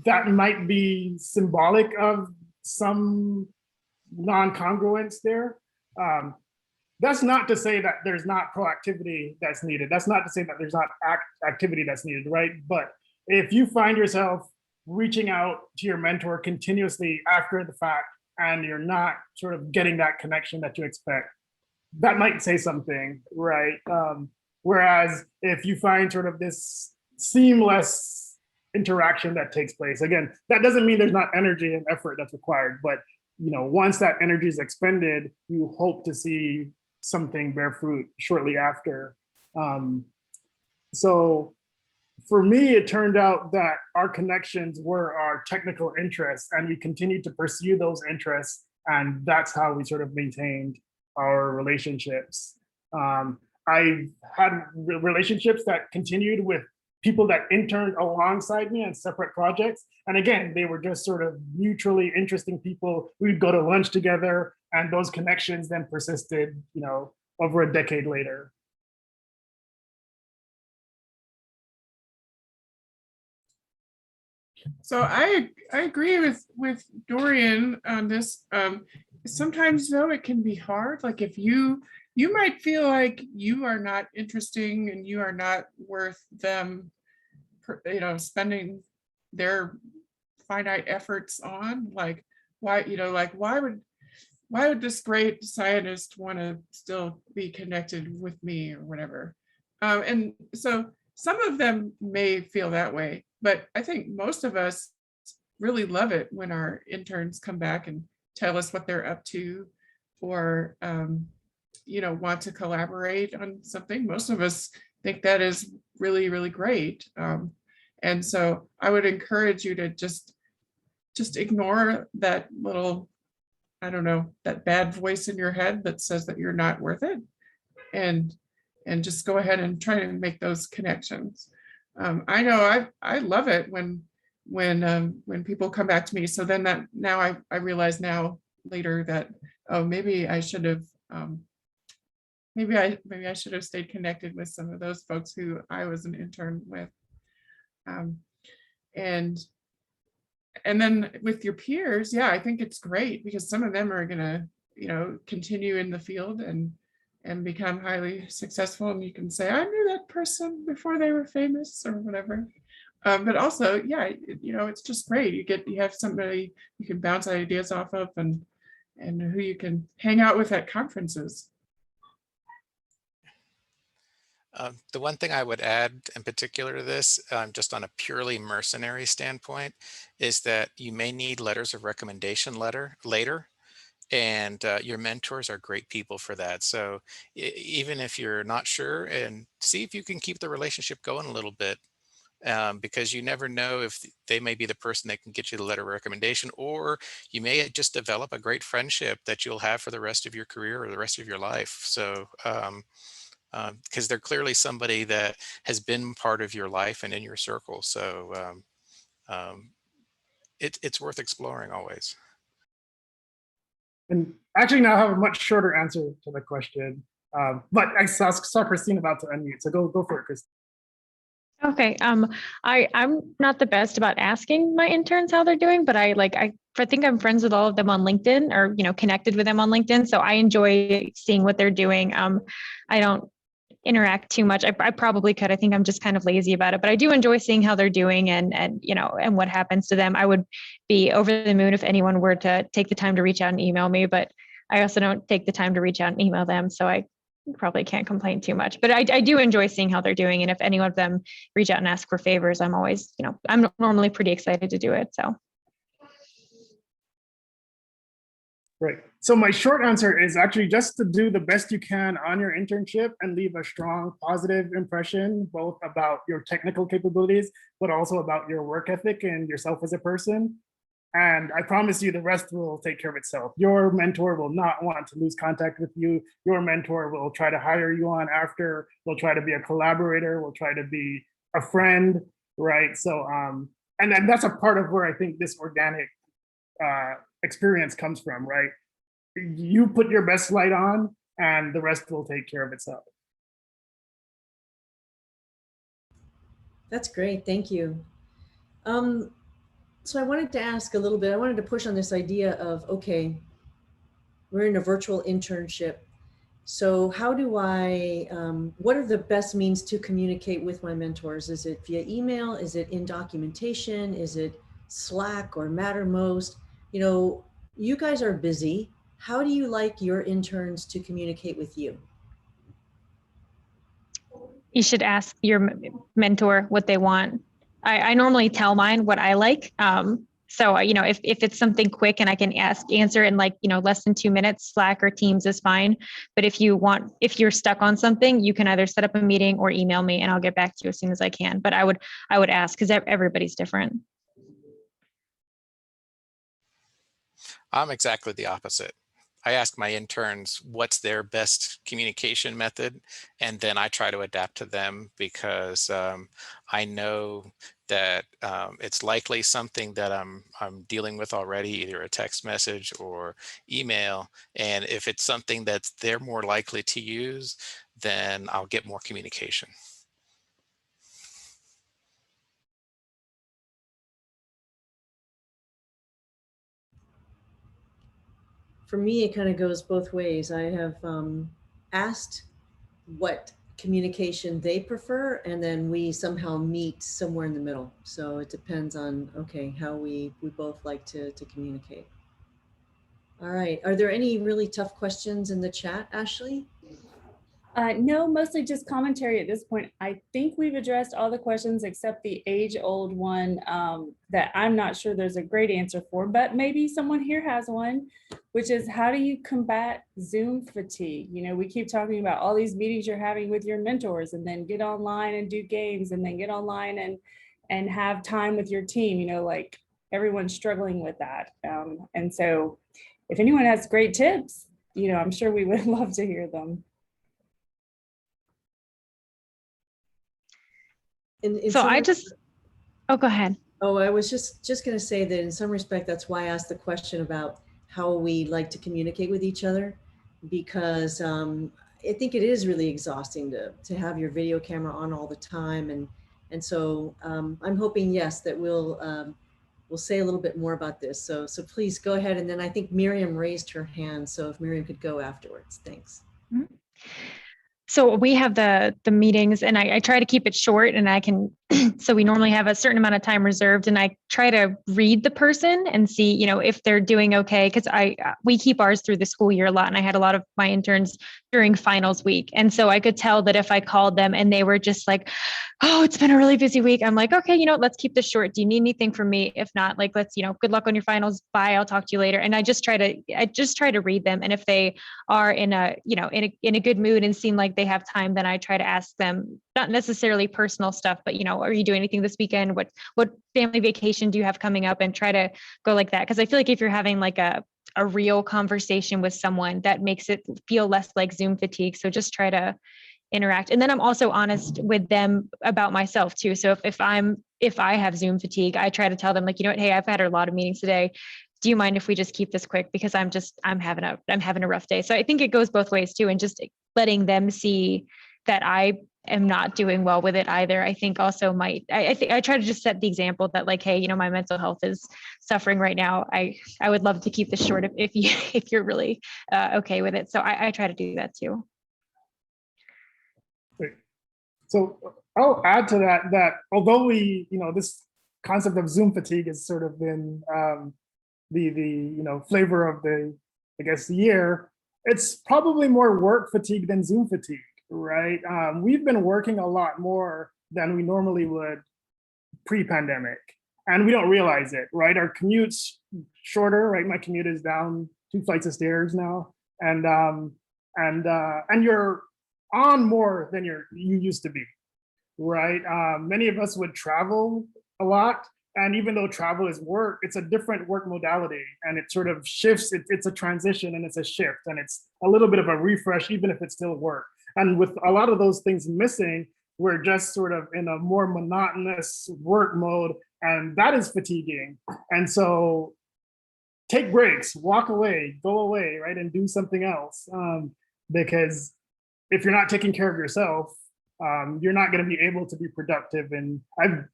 that might be symbolic of some non-congruence there. That's not to say that there's not proactivity that's needed. That's not to say that there's not activity that's needed, right? But if you find yourself reaching out to your mentor continuously after the fact, and you're not sort of getting that connection that you expect, that might say something, right? Whereas if you find sort of this seamless interaction that takes place, again, that doesn't mean there's not energy and effort that's required, but you know, once that energy is expended, you hope to see something bear fruit shortly after. So for me, it turned out that our connections were our technical interests, and we continued to pursue those interests, and that's how we sort of maintained our relationships. I've had relationships that continued with people that interned alongside me on separate projects. And again, they were just sort of mutually interesting people. We'd go to lunch together, and those connections then persisted, you know, over a decade later. So I agree with Dorian on this. Sometimes though it can be hard. Like if you might feel like you are not interesting and you are not worth them, spending their finite efforts on. Like why why would this great scientist want to still be connected with me or whatever? And so some of them may feel that way, but I think most of us really love it when our interns come back and tell us what they're up to, or want to collaborate on something. Most of us think that is really, really great. And so I would encourage you to just ignore that little, I don't know, that bad voice in your head that says that you're not worth it, and just go ahead and try to make those connections. I know I love it when people come back to me. So then that now I realize now later that, oh, maybe I should have maybe I should have stayed connected with some of those folks who I was an intern with. And then with your peers, yeah, I think it's great because some of them are gonna, continue in the field and become highly successful. And you can say, I knew that person before they were famous or whatever. But also, yeah, it's just great. You have somebody you can bounce ideas off of and who you can hang out with at conferences. The one thing I would add in particular to this, just on a purely mercenary standpoint, is that you may need letters of recommendation later, and your mentors are great people for that. So even if you're not sure, and see if you can keep the relationship going a little bit, because you never know if they may be the person that can get you the letter of recommendation, or you may just develop a great friendship that you'll have for the rest of your career or the rest of your life. So because they're clearly somebody that has been part of your life and in your circle. So it's worth exploring always. And actually now I have a much shorter answer to the question. But I saw Christine about to unmute, so go for it, Christine. Okay. I'm not the best about asking my interns how they're doing, but I think I'm friends with all of them on LinkedIn, or connected with them on LinkedIn. So I enjoy seeing what they're doing. I don't interact too much. I probably could. I think I'm just kind of lazy about it, but I do enjoy seeing how they're doing and what happens to them. I would be over the moon if anyone were to take the time to reach out and email me, but I also don't take the time to reach out and email them. So I probably can't complain too much, but I do enjoy seeing how they're doing. And if any of them reach out and ask for favors, I'm always, I'm normally pretty excited to do it. So. Right. So my short answer is actually just to do the best you can on your internship and leave a strong positive impression, both about your technical capabilities, but also about your work ethic and yourself as a person. And I promise you the rest will take care of itself. Your mentor will not want to lose contact with you. Your mentor will try to hire you on after, will try to be a collaborator, will try to be a friend, right? So, and that's a part of where I think this organic experience comes from, right? You put your best light on and the rest will take care of itself. That's great, thank you. So I wanted to ask a little bit, I wanted to push on this idea of, okay, we're in a virtual internship. So how do I, what are the best means to communicate with my mentors? Is it via email? Is it in documentation? Is it Slack or Mattermost? You guys are busy. How do you like your interns to communicate with you? You should ask your mentor what they want. I normally tell mine what I like. So, if it's something quick and I can answer in less than 2 minutes, Slack or Teams is fine. But if you're stuck on something, you can either set up a meeting or email me and I'll get back to you as soon as I can. But I would ask, because everybody's different. I'm exactly the opposite. I ask my interns what's their best communication method, and then I try to adapt to them because I know that it's likely something that I'm dealing with already, either a text message or email. And if it's something that they're more likely to use, then I'll get more communication. for me, it kind of goes both ways. I have asked what communication they prefer, and then we somehow meet somewhere in the middle. So it depends on, okay, how we both like to communicate. All right. Are there any really tough questions in the chat, Ashley? No, mostly just commentary at this point. I think we've addressed all the questions except the age-old one that I'm not sure there's a great answer for, but maybe someone here has one, which is how do you combat Zoom fatigue? You know, we keep talking about all these meetings you're having with your mentors, and then get online and do games, and then get online and have time with your team. You know, like everyone's struggling with that. And so if anyone has great tips, you know, I'm sure we would love to hear them. So I just, oh, go ahead. Oh, I was just going to say that in some respect, that's why I asked the question about how we like to communicate with each other, because I think it is really exhausting to have your video camera on all the time. And so I'm hoping, yes, that we'll say a little bit more about this. So please go ahead. And then I think Miriam raised her hand. So if Miriam could go afterwards, thanks. Mm-hmm. So we have the meetings, and I try to keep it short, and I can, so we normally have a certain amount of time reserved, and I try to read the person and see, you know, if they're doing okay. Cause we keep ours through the school year a lot. And I had a lot of my interns during finals week. And so I could tell that if I called them and they were just like, oh, it's been a really busy week, I'm like, okay, you know, let's keep this short. Do you need anything from me? If not, like, let's, you know, good luck on your finals. Bye. I'll talk to you later. And I just try to read them. And if they are in a, you know, in a good mood and seem like they have time, then I try to ask them, not necessarily personal stuff, but, you know, are you doing anything this weekend? What family vacation do you have coming up? And try to go like that. Cause I feel like if you're having like a real conversation with someone, that makes it feel less like Zoom fatigue. So just try to interact. And then I'm also honest with them about myself too. So if I have Zoom fatigue, I try to tell them, like, you know what, hey, I've had a lot of meetings today. Do you mind if we just keep this quick? Because I'm having a rough day. So I think it goes both ways too. And just letting them see that I am not doing well with it either, I think also might, I think I try to just set the example that, like, hey, you know, my mental health is suffering right now. I would love to keep this short if you're really okay with it. So I try to do that too. So I'll add to that although we, you know, this concept of Zoom fatigue has sort of been the you know, flavor of the, I guess, the year, it's probably more work fatigue than Zoom fatigue, right? We've been working a lot more than we normally would pre-pandemic, and we don't realize it, right? Our commute's shorter, right? My commute is down 2 flights of stairs now, and you're on more than you used to be, right? Many of us would travel a lot, and even though travel is work, it's a different work modality, and it sort of shifts. It's a transition, and it's a shift, and it's a little bit of a refresh, even if it's still work. And with a lot of those things missing, we're just sort of in a more monotonous work mode, and that is fatiguing. And so take breaks, walk away, go away, right? And do something else, because if you're not taking care of yourself, you're not going to be able to be productive in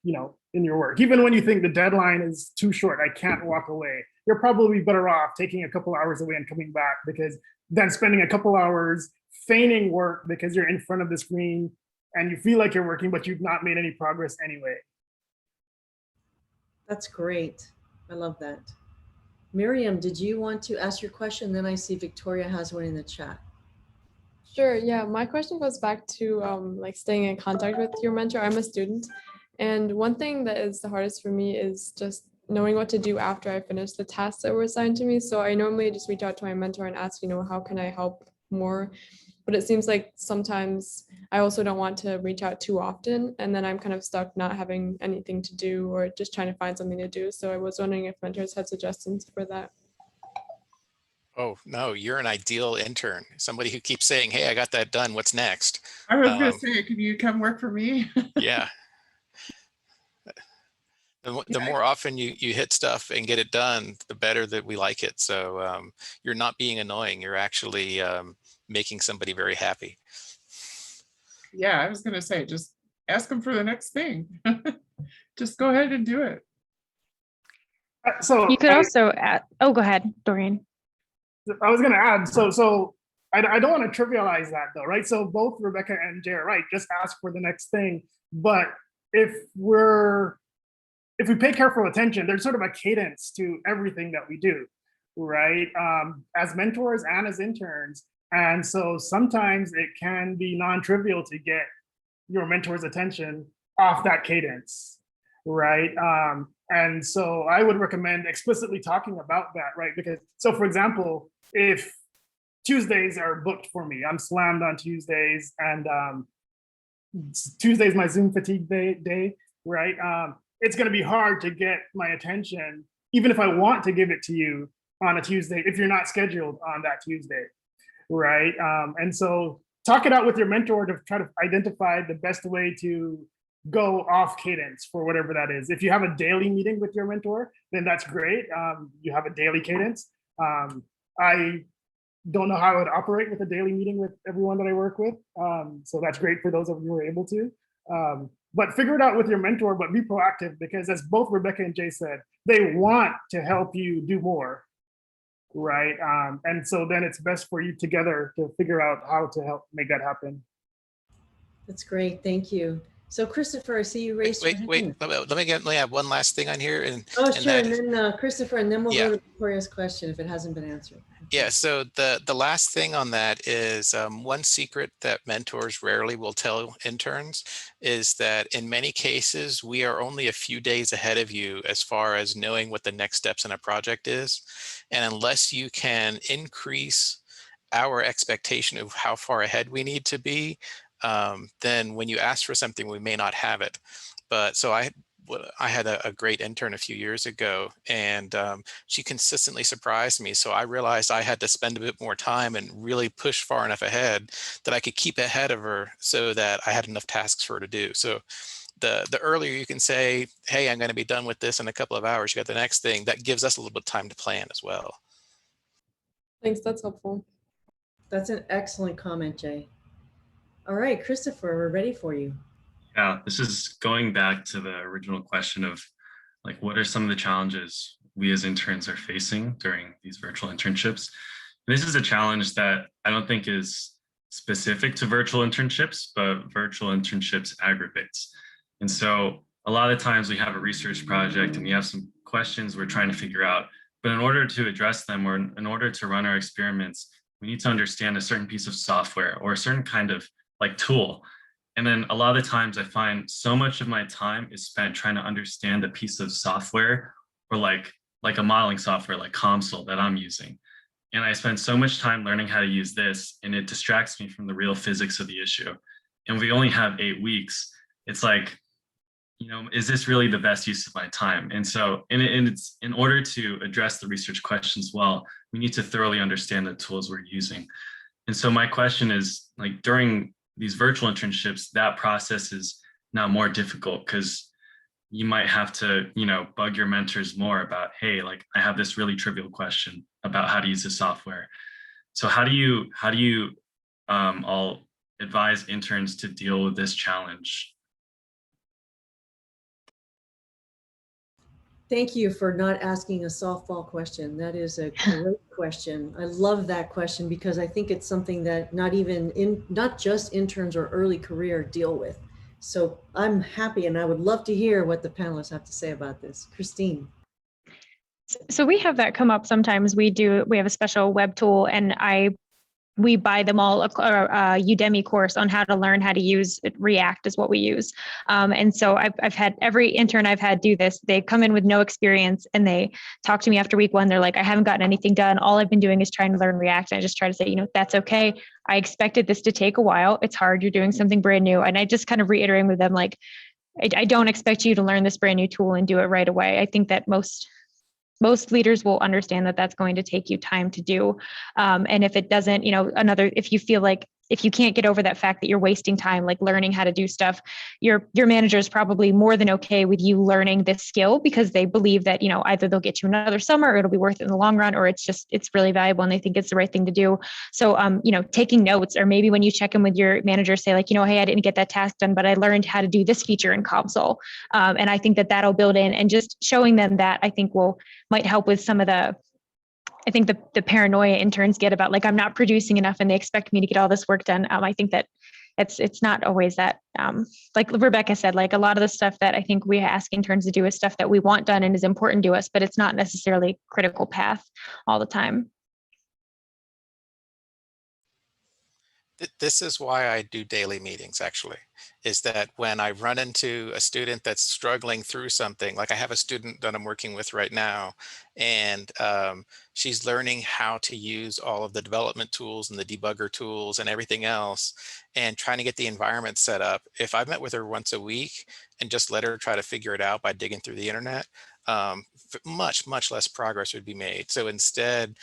your work. Even when you think the deadline is too short, I can't walk away, you're probably better off taking a couple hours away and coming back, because then spending a couple hours feigning work because you're in front of the screen and you feel like you're working, but you've not made any progress anyway. That's great. I love that. Miriam, did you want to ask your question? Then I see Victoria has one in the chat. Sure. Yeah, my question goes back to like staying in contact with your mentor. I'm a student, and one thing that is the hardest for me is just knowing what to do after I finish the tasks that were assigned to me. So I normally just reach out to my mentor and ask, you know, how can I help more? But it seems like sometimes I also don't want to reach out too often, and then I'm kind of stuck not having anything to do or just trying to find something to do. So I was wondering if mentors had suggestions for that. Oh, no, you're an ideal intern. Somebody who keeps saying, hey, I got that done. What's next? I was going to say, can you come work for me? Yeah. The more often you hit stuff and get it done, the better that we like it. So you're not being annoying. You're actually making somebody very happy. Yeah, I was going to say, just ask them for the next thing. Just go ahead and do it. So you could also add, oh, go ahead, Dorian. I was going to add, so I don't want to trivialize that though, right? So both Rebecca and Jay are right, just ask for the next thing. But if we pay careful attention, there's sort of a cadence to everything that we do, right? As mentors and as interns. And so sometimes it can be non-trivial to get your mentor's attention off that cadence, right? And so I would recommend explicitly talking about that, right? Because, so for example, if Tuesdays are booked for me, I'm slammed on Tuesdays, and Tuesday's my Zoom fatigue day, right? It's gonna be hard to get my attention, even if I want to give it to you on a Tuesday, if you're not scheduled on that Tuesday, right? And so talk it out with your mentor to try to identify the best way to go off cadence for whatever that is. If you have a daily meeting with your mentor, then that's great. You have a daily cadence. I don't know how I would operate with a daily meeting with everyone that I work with. So that's great for those of you who are able to. But figure it out with your mentor, but be proactive, because as both Rebecca and Jay said, they want to help you do more, right? And so then it's best for you together to figure out how to help make that happen. That's great, thank you. So Christopher, I see you raised your hand. Wait, let me add one last thing on here. And sure, and then Christopher, and then we'll go to Victoria's question if it hasn't been answered. Yeah, so the last thing on that is one secret that mentors rarely will tell interns is that in many cases, we are only a few days ahead of you as far as knowing what the next steps in a project is. And unless you can increase our expectation of how far ahead we need to be, then when you ask for something, we may not have it. But so I had a great intern a few years ago, and she consistently surprised me. So I realized I had to spend a bit more time and really push far enough ahead that I could keep ahead of her so that I had enough tasks for her to do. So the earlier you can say, hey, I'm going to be done with this in a couple of hours, you got the next thing, that gives us a little bit of time to plan as well. Thanks, that's helpful. That's an excellent comment, Jay. All right, Christopher, we're ready for you. Yeah, this is going back to the original question of like, what are some of the challenges we as interns are facing during these virtual internships? And this is a challenge that I don't think is specific to virtual internships, but virtual internships aggravates. And so a lot of times we have a research project and we have some questions we're trying to figure out, but in order to address them or in order to run our experiments, we need to understand a certain piece of software or a certain kind of like tool. And then a lot of the times I find so much of my time is spent trying to understand a piece of software or like a modeling software like Console that I'm using. And I spend so much time learning how to use this, and it distracts me from the real physics of the issue. And we only have 8 weeks. It's like, you know, is this really the best use of my time? And so it's in order to address the research questions well, we need to thoroughly understand the tools we're using. And so my question is, like, during these virtual internships, that process is now more difficult because you might have to, you know, bug your mentors more about, hey, like I have this really trivial question about how to use the software. So how do you all advise interns to deal with this challenge? Thank you for not asking a softball question. That is a great question. I love that question because I think it's something that not just interns or early career deal with. So I'm happy, and I would love to hear what the panelists have to say about this. Christine. So we have that come up sometimes. We have a special web tool, and we buy them all a Udemy course on how to learn how to use React is what we use. And so I've had every intern I've had do this. They come in with no experience and they talk to me after week 1. They're like, I haven't gotten anything done. All I've been doing is trying to learn React. And I just try to say, you know, that's okay. I expected this to take a while. It's hard. You're doing something brand new. And I just kind of reiterate with them, like, I don't expect you to learn this brand new tool and do it right away. I think that most leaders will understand that that's going to take you time to do. And if it doesn't, you know, if you feel like, if you can't get over that fact that you're wasting time, like learning how to do stuff, your manager is probably more than okay with you learning this skill because they believe that, you know, either they'll get you another summer or it'll be worth it in the long run, or it's really valuable and they think it's the right thing to do. So, you know, taking notes, or maybe when you check in with your manager, say like, you know, hey, I didn't get that task done, but I learned how to do this feature in Console. And I think that'll build in, and just showing them that I think might help with some of the I think the paranoia interns get about like, I'm not producing enough and they expect me to get all this work done. I think that it's not always that, like Rebecca said, like a lot of the stuff that I think we ask interns to do is stuff that we want done and is important to us, but it's not necessarily critical path all the time. This is why I do daily meetings, actually, is that when I run into a student that's struggling through something, like I have a student that I'm working with right now, and she's learning how to use all of the development tools and the debugger tools and everything else, and trying to get the environment set up. If I met with her once a week and just let her try to figure it out by digging through the internet, much less progress would be made. So instead,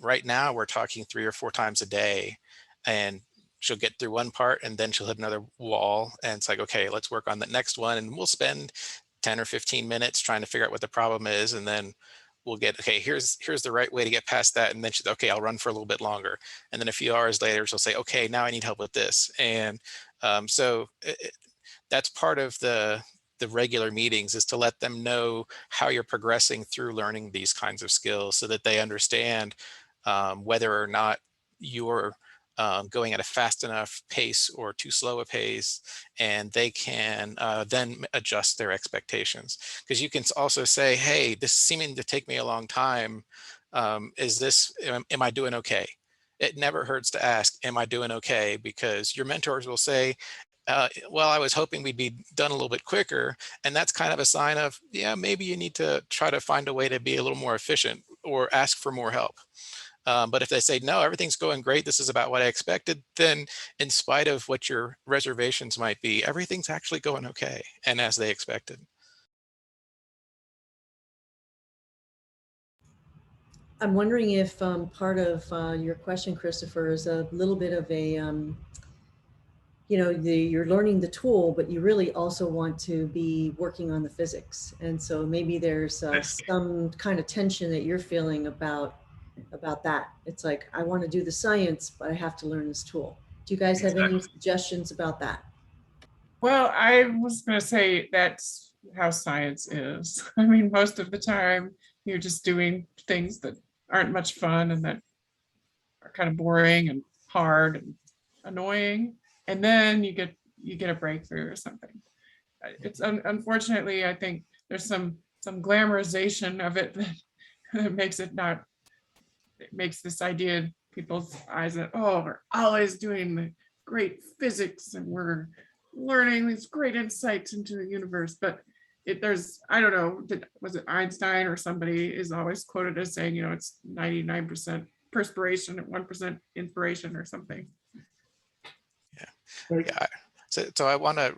right now we're talking 3 or 4 times a day, and she'll get through one part and then she'll hit another wall, and it's like, okay, let's work on the next one, and we'll spend 10 or 15 minutes trying to figure out what the problem is, and then we'll get, okay, here's the right way to get past that, and then she's okay, I'll run for a little bit longer, and then a few hours later she'll say, okay, now I need help with this. And that's part of the regular meetings, is to let them know how you're progressing through learning these kinds of skills, so that they understand whether or not you're going at a fast enough pace or too slow a pace, and they can then adjust their expectations. Because you can also say, hey, this is seeming to take me a long time. Am I doing okay? It never hurts to ask, am I doing okay? Because your mentors will say, well, I was hoping we'd be done a little bit quicker. And that's kind of a sign of, yeah, maybe you need to try to find a way to be a little more efficient or ask for more help. But if they say, no, everything's going great, this is about what I expected, then in spite of what your reservations might be, everything's actually going okay and as they expected. I'm wondering if part of your question, Christopher, is a little bit of a, you're learning the tool, but you really also want to be working on the physics. And so maybe there's some kind of tension that you're feeling about that. It's like, I want to do the science, but I have to learn this tool. Do you guys have any suggestions about that? Well, I was going to say that's how science is. I mean, most of the time you're just doing things that aren't much fun and that are kind of boring and hard and annoying, and then you get a breakthrough or something. It's unfortunately, I think there's some glamorization of it that makes this idea in people's eyes that, oh, we're always doing the great physics and we're learning these great insights into the universe. But I don't know, was it Einstein or somebody is always quoted as saying, it's 99% perspiration and 1% inspiration or something. Yeah. So I want to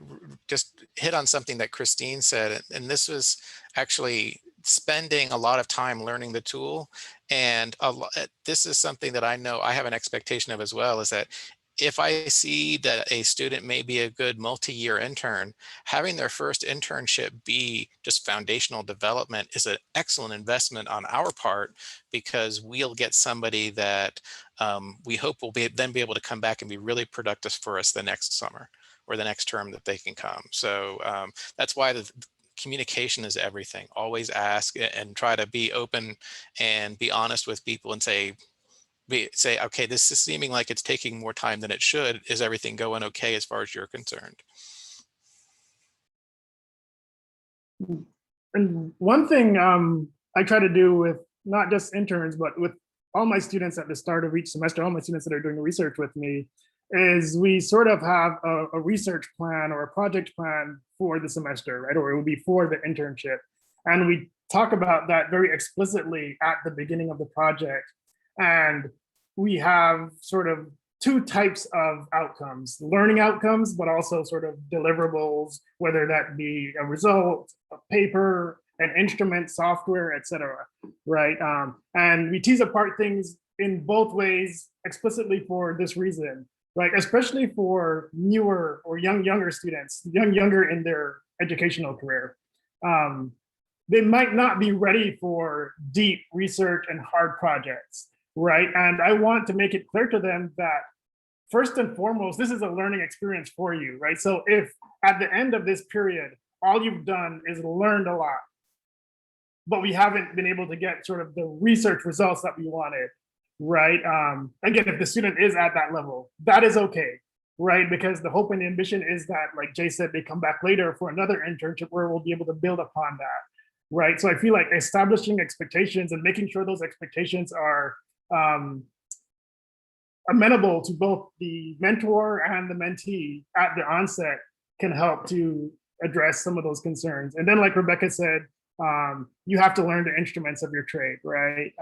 just hit on something that Christine said, and this was actually spending a lot of time learning the tool. And this is something that I know I have an expectation of as well, is that if I see that a student may be a good multi-year intern, having their first internship be just foundational development is an excellent investment on our part, because we'll get somebody that we hope will then be able to come back and be really productive for us the next summer or the next term that they can come. So that's why the communication is everything. Always ask and try to be open and be honest with people and say, okay, this is seeming like it's taking more time than it should. Is everything going okay as far as you're concerned? And one thing I try to do with not just interns, but with all my students at the start of each semester, all my students that are doing research with me, is we sort of have a research plan or a project plan for the semester, right? Or it will be for the internship. And we talk about that very explicitly at the beginning of the project. And we have sort of 2 types of outcomes: learning outcomes, but also sort of deliverables, whether that be a result, a paper, an instrument, software, etc. Right? And we tease apart things in both ways explicitly for this reason, right? Especially for newer or younger students, younger in their educational career. They might not be ready for deep research and hard projects, right? And I want to make it clear to them that first and foremost, this is a learning experience for you, right? So if at the end of this period, all you've done is learned a lot, but we haven't been able to get sort of the research results that we wanted, right? Again, if the student is at that level, that is okay, right? Because the hope and ambition is that, like Jay said, they come back later for another internship where we'll be able to build upon that, right? So I feel like establishing expectations and making sure those expectations are amenable to both the mentor and the mentee at the onset can help to address some of those concerns. And then, like Rebecca said, you have to learn the instruments of your trade, right?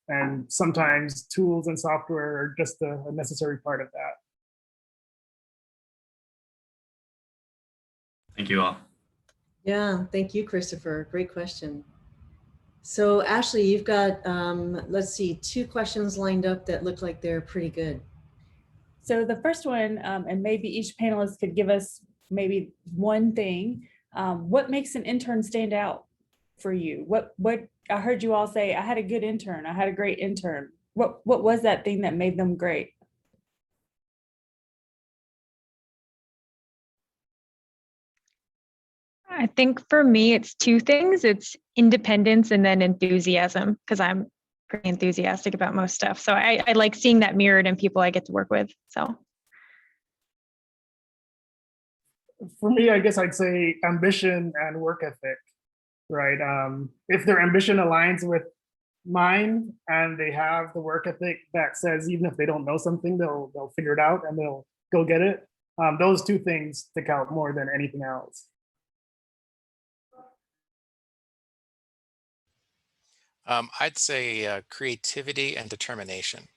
And sometimes tools and software are just a necessary part of that. Thank you all. Yeah, thank you, Christopher. Great question. So Ashley, you've got, let's see, 2 questions lined up that look like they're pretty good. So the first one, and maybe each panelist could give us maybe one thing, what makes an intern stand out for you? What I heard you all say, I had a good intern, I had a great intern. What was that thing that made them great? I think for me, it's 2 things. It's independence and then enthusiasm, because I'm pretty enthusiastic about most stuff. So I like seeing that mirrored in people I get to work with. So for me, I guess I'd say ambition and work ethic, right? If their ambition aligns with mine and they have the work ethic that says even if they don't know something, they'll figure it out and they'll go get it. Those 2 things stick out more than anything else. I'd say creativity and determination.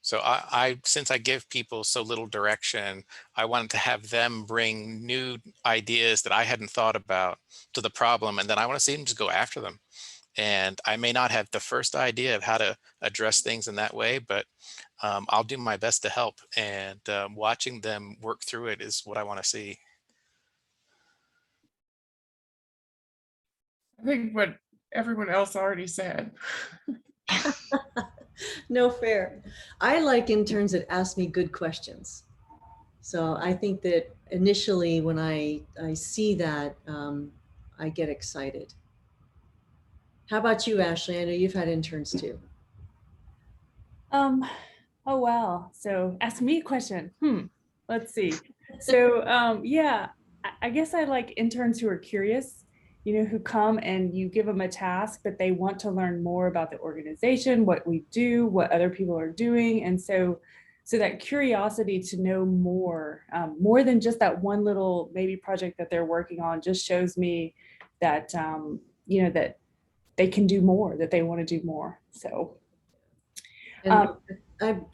So I, since I give people so little direction, I wanted to have them bring new ideas that I hadn't thought about to the problem. And then I want to see them just go after them. And I may not have the first idea of how to address things in that way, but I'll do my best to help. And watching them work through it is what I want to see. I think what everyone else already said. No fair. I like interns that ask me good questions. So I think that initially when I see that, I get excited. How about you, Ashley? I know you've had interns too. Oh, wow. So ask me a question. Let's see. So yeah, I guess I like interns who are curious, who come and you give them a task, but they want to learn more about the organization, what we do, what other people are doing. And so that curiosity to know more, more than just that one little maybe project that they're working on, just shows me that, that they can do more, that they want to do more. So.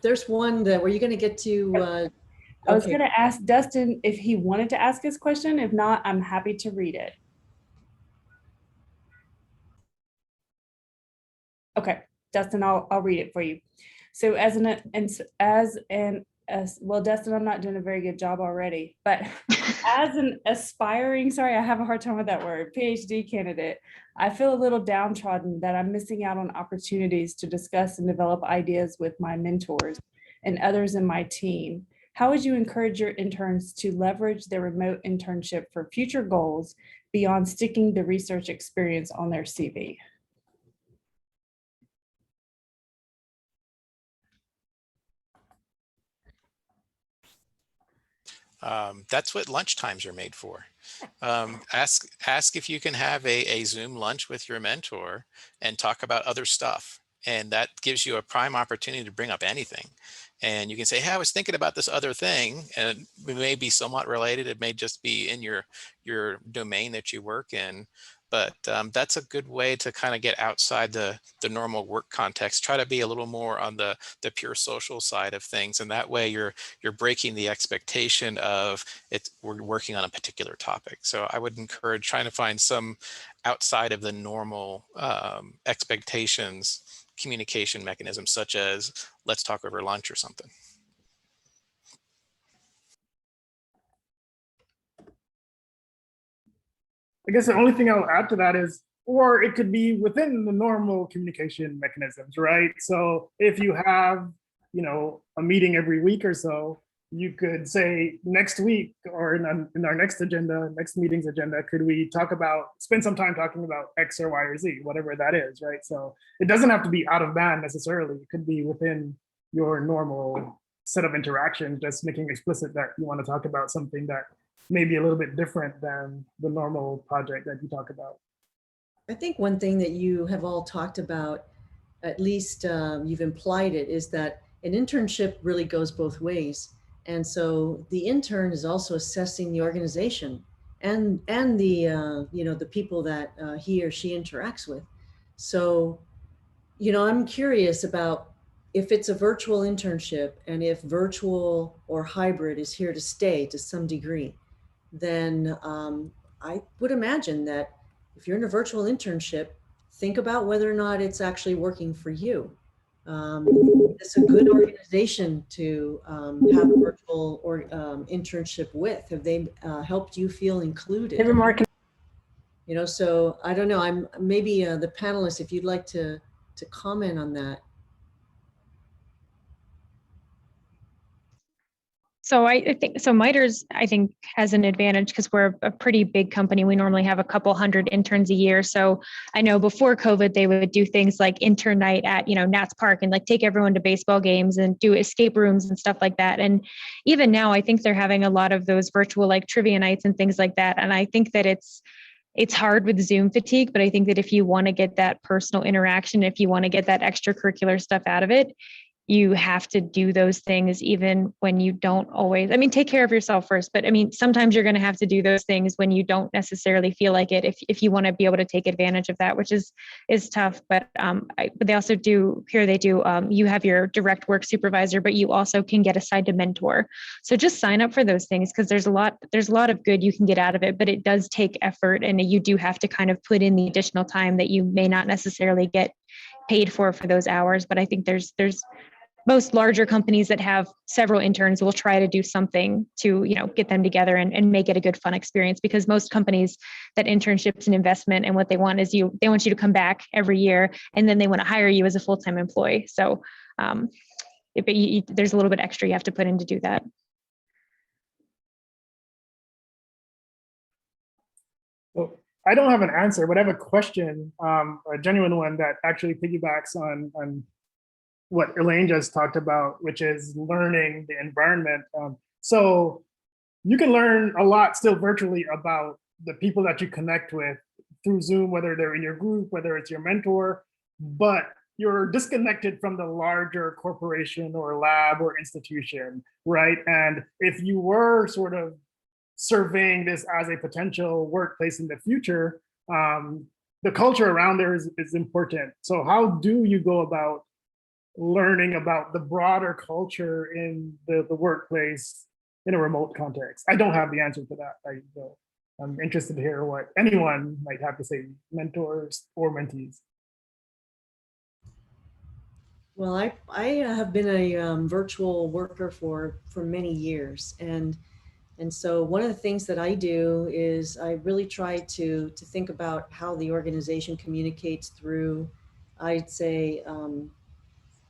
There's one that, were you going to get to? I was going to ask Dustin if he wanted to ask his question. If not, I'm happy to read it. Okay, Dustin, I'll read it for you. So well, Dustin, I'm not doing a very good job already, but as an aspiring, sorry, I have a hard time with that word, PhD candidate, I feel a little downtrodden that I'm missing out on opportunities to discuss and develop ideas with my mentors and others in my team. How would you encourage your interns to leverage their remote internship for future goals beyond sticking the research experience on their CV? That's what lunch times are made for. Ask if you can have a Zoom lunch with your mentor and talk about other stuff. And that gives you a prime opportunity to bring up anything. And you can say, hey, I was thinking about this other thing, and it may be somewhat related. It may just be in your domain that you work in. But that's a good way to kind of get outside the normal work context. Try to be a little more on the pure social side of things. And that way you're breaking the expectation of we're working on a particular topic. So I would encourage trying to find some outside of the normal expectations communication mechanisms, such as let's talk over lunch or something. I guess the only thing I'll add to that is, or it could be within the normal communication mechanisms, right? So if you have, a meeting every week or so, you could say next week or in our next agenda, next meeting's agenda, could we spend some time talking about X or Y or Z, whatever that is, right? So it doesn't have to be out of band necessarily. It could be within your normal set of interaction, just making explicit that you want to talk about something that may be a little bit different than the normal project that you talk about. I think one thing that you have all talked about, at least you've implied it, is that an internship really goes both ways. And so the intern is also assessing the organization and the the people that he or she interacts with. So, I'm curious about if it's a virtual internship and if virtual or hybrid is here to stay to some degree, then I would imagine that if you're in a virtual internship, think about whether or not it's actually working for you. It's a good organization to have a virtual or internship with. Have they helped you feel included? So I don't know. I'm maybe the panelists, if you'd like to comment on that. So I think MITRE's has an advantage because we're a pretty big company. We normally have a couple hundred interns a year. So I know before COVID, they would do things like intern night at, Nats Park and like take everyone to baseball games and do escape rooms and stuff like that. And even now, I think they're having a lot of those virtual like trivia nights and things like that. And I think that it's hard with Zoom fatigue, but I think that if you want to get that personal interaction, if you want to get that extracurricular stuff out of it, you have to do those things even when you don't always, take care of yourself first, but sometimes you're going to have to do those things when you don't necessarily feel like it, if you want to be able to take advantage of that, which is tough. But but they also do, you have your direct work supervisor, but you also can get assigned a mentor. So just sign up for those things because there's a lot of good you can get out of it, but it does take effort and you do have to kind of put in the additional time that you may not necessarily get paid for those hours. But I think there's most larger companies that have several interns will try to do something to, get them together and make it a good, fun experience, because most companies that internship's an investment and what they want is they want you to come back every year and then they want to hire you as a full-time employee. So there's a little bit extra you have to put in to do that. Well, I don't have an answer, but I have a question, a genuine one that actually piggybacks on what Elaine just talked about, which is learning the environment. So you can learn a lot still virtually about the people that you connect with through Zoom, whether they're in your group, whether it's your mentor, but you're disconnected from the larger corporation or lab or institution, right? And if you were sort of surveying this as a potential workplace in the future, the culture around there is important. So how do you go about learning about the broader culture in the workplace in a remote context? I don't have the answer to that. I'm interested to hear what anyone might have to say, mentors or mentees. Well, I have been a virtual worker for many years, and so one of the things that I do is I really try to think about how the organization communicates through, I'd say,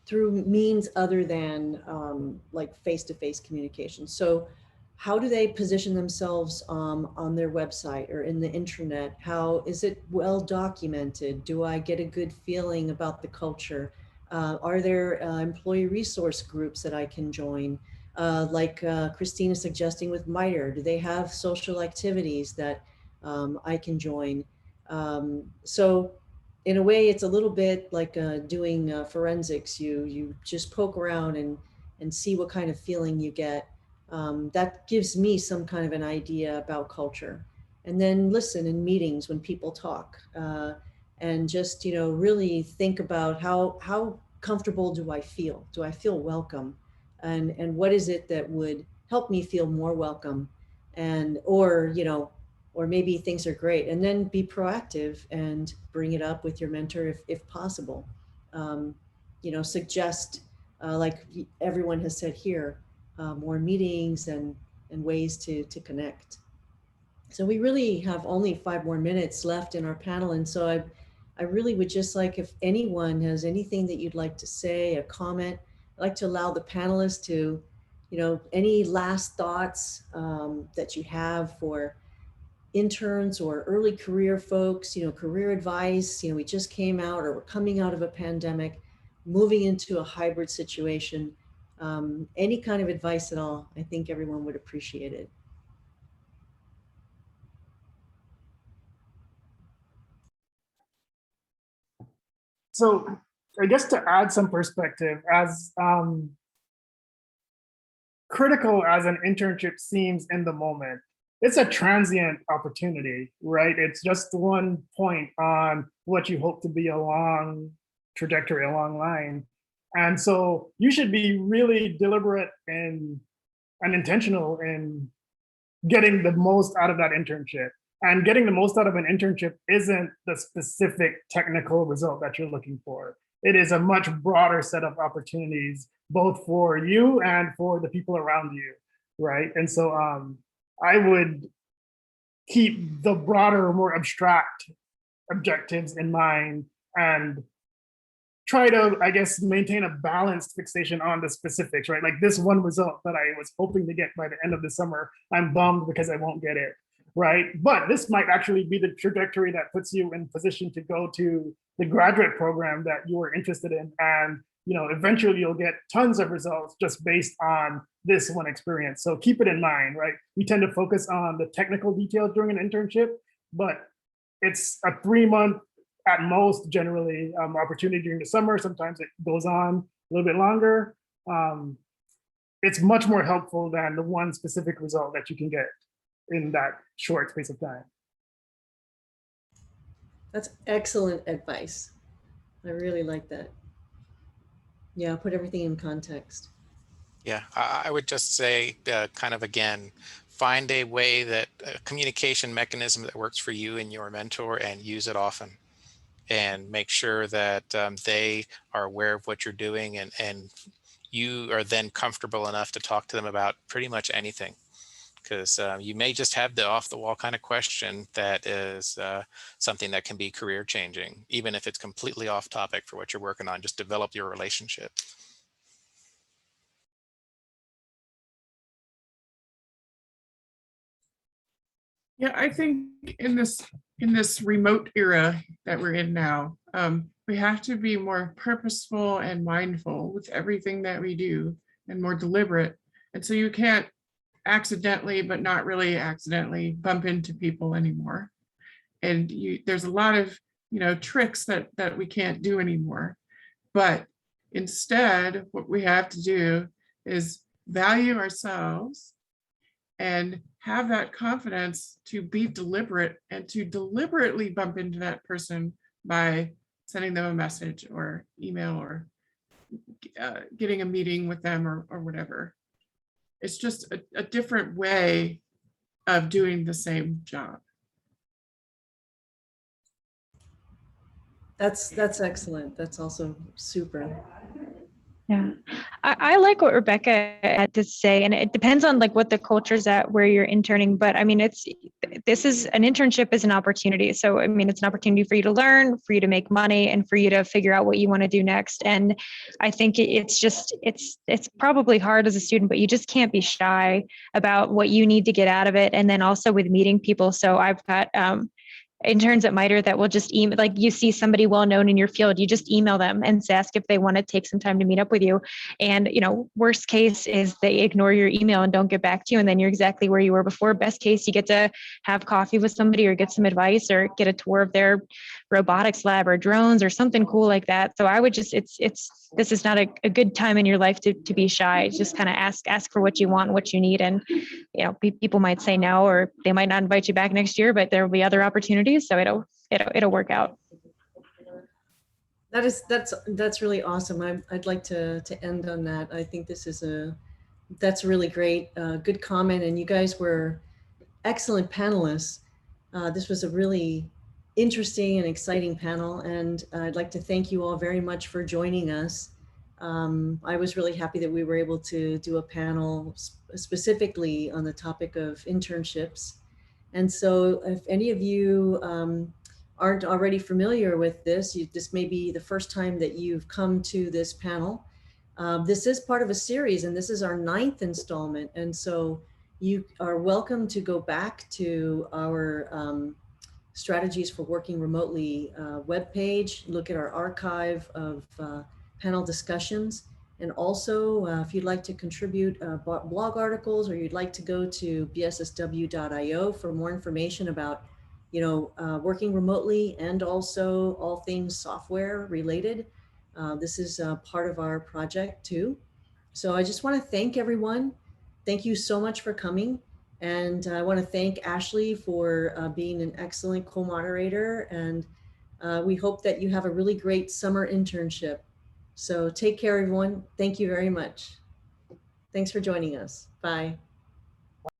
through means other than like face-to-face communication. So how do they position themselves on their website or in the intranet? How is it well documented? Do I get a good feeling about the culture? Are there employee resource groups that I can join? Like Christina suggesting with MITRE, do they have social activities that I can join? So in a way, it's a little bit like doing forensics. You just poke around and see what kind of feeling you get. That gives me some kind of an idea about culture. And then listen in meetings when people talk, and just really think about how comfortable do I feel? Do I feel welcome? And what is it that would help me feel more welcome? And or maybe things are great, and then be proactive and bring it up with your mentor if possible. Suggest, like everyone has said here, more meetings and ways to connect. So we really have only 5 more minutes left in our panel, and so I really would just like, if anyone has anything that you'd like to say, a comment, I'd like to allow the panelists to, any last thoughts that you have for interns or early career folks, career advice, we just came out or we're coming out of a pandemic, moving into a hybrid situation, any kind of advice at all, I think everyone would appreciate it. So I guess to add some perspective, as critical as an internship seems in the moment, it's a transient opportunity, right? It's just one point on what you hope to be a long trajectory, a long line. And so you should be really deliberate and intentional in getting the most out of that internship. And getting the most out of an internship isn't the specific technical result that you're looking for. It is a much broader set of opportunities, both for you and for the people around you, right? And so I would keep the broader, more abstract objectives in mind and try to, I guess, maintain a balanced fixation on the specifics, right? Like this one result that I was hoping to get by the end of the summer, I'm bummed because I won't get it, right? But this might actually be the trajectory that puts you in position to go to the graduate program that you are interested in. And eventually you'll get tons of results just based on this one experience. So keep it in mind, right? We tend to focus on the technical details during an internship, but it's a 3-month at most, generally, opportunity during the summer. Sometimes it goes on a little bit longer. It's much more helpful than the one specific result that you can get in that short space of time. That's excellent advice. I really like that. Yeah, put everything in context. Yeah, I would just say kind of again, find a way that a communication mechanism that works for you and your mentor and use it often. And make sure that they are aware of what you're doing and you are then comfortable enough to talk to them about pretty much anything. Because you may just have the off the wall kind of question that is something that can be career changing, even if it's completely off topic for what you're working on. Just develop your relationship. Yeah, I think in this remote era that we're in now, we have to be more purposeful and mindful with everything that we do and more deliberate. And so you can't accidentally, but not really accidentally, bump into people anymore. And there's a lot of tricks that we can't do anymore. But instead, what we have to do is value ourselves and have that confidence to be deliberate and to deliberately bump into that person by sending them a message or email or getting a meeting with them or whatever. It's just a different way of doing the same job. That's excellent. That's also super. Yeah, I like what Rebecca had to say, and it depends on like what the culture's at where you're interning. But I mean, this is an internship is an opportunity. So I mean, it's an opportunity for you to learn, for you to make money, and for you to figure out what you want to do next. And I think it's probably hard as a student, but you just can't be shy about what you need to get out of it. And then also with meeting people. So I've got interns at MITRE that will just email, like you see somebody well-known in your field, you just email them and ask if they want to take some time to meet up with you. And, worst case is they ignore your email and don't get back to you. And then you're exactly where you were before. Best case, you get to have coffee with somebody or get some advice or get a tour of their robotics lab or drones or something cool like that. So I would just, this is not a good time in your life to be shy. Just kind of ask for what you want, what you need. And, people might say no, or they might not invite you back next year, but there will be other opportunities. So it'll work out. That's really awesome. I'd like to end on that. I think that's really great. Good comment. And you guys were excellent panelists. This was a really interesting and exciting panel. And I'd like to thank you all very much for joining us. I was really happy that we were able to do a panel specifically on the topic of internships. And so if any of you aren't already familiar with this, this may be the first time that you've come to this panel. This is part of a series, and this is our 9th installment. And so you are welcome to go back to our Strategies for Working Remotely webpage, look at our archive of panel discussions. And also, if you'd like to contribute blog articles, or you'd like to go to bssw.io for more information about, working remotely and also all things software related. This is part of our project too. So I just want to thank everyone. Thank you so much for coming. And I want to thank Ashley for being an excellent co-moderator. And we hope that you have a really great summer internship. So take care, everyone. Thank you very much. Thanks for joining us. Bye.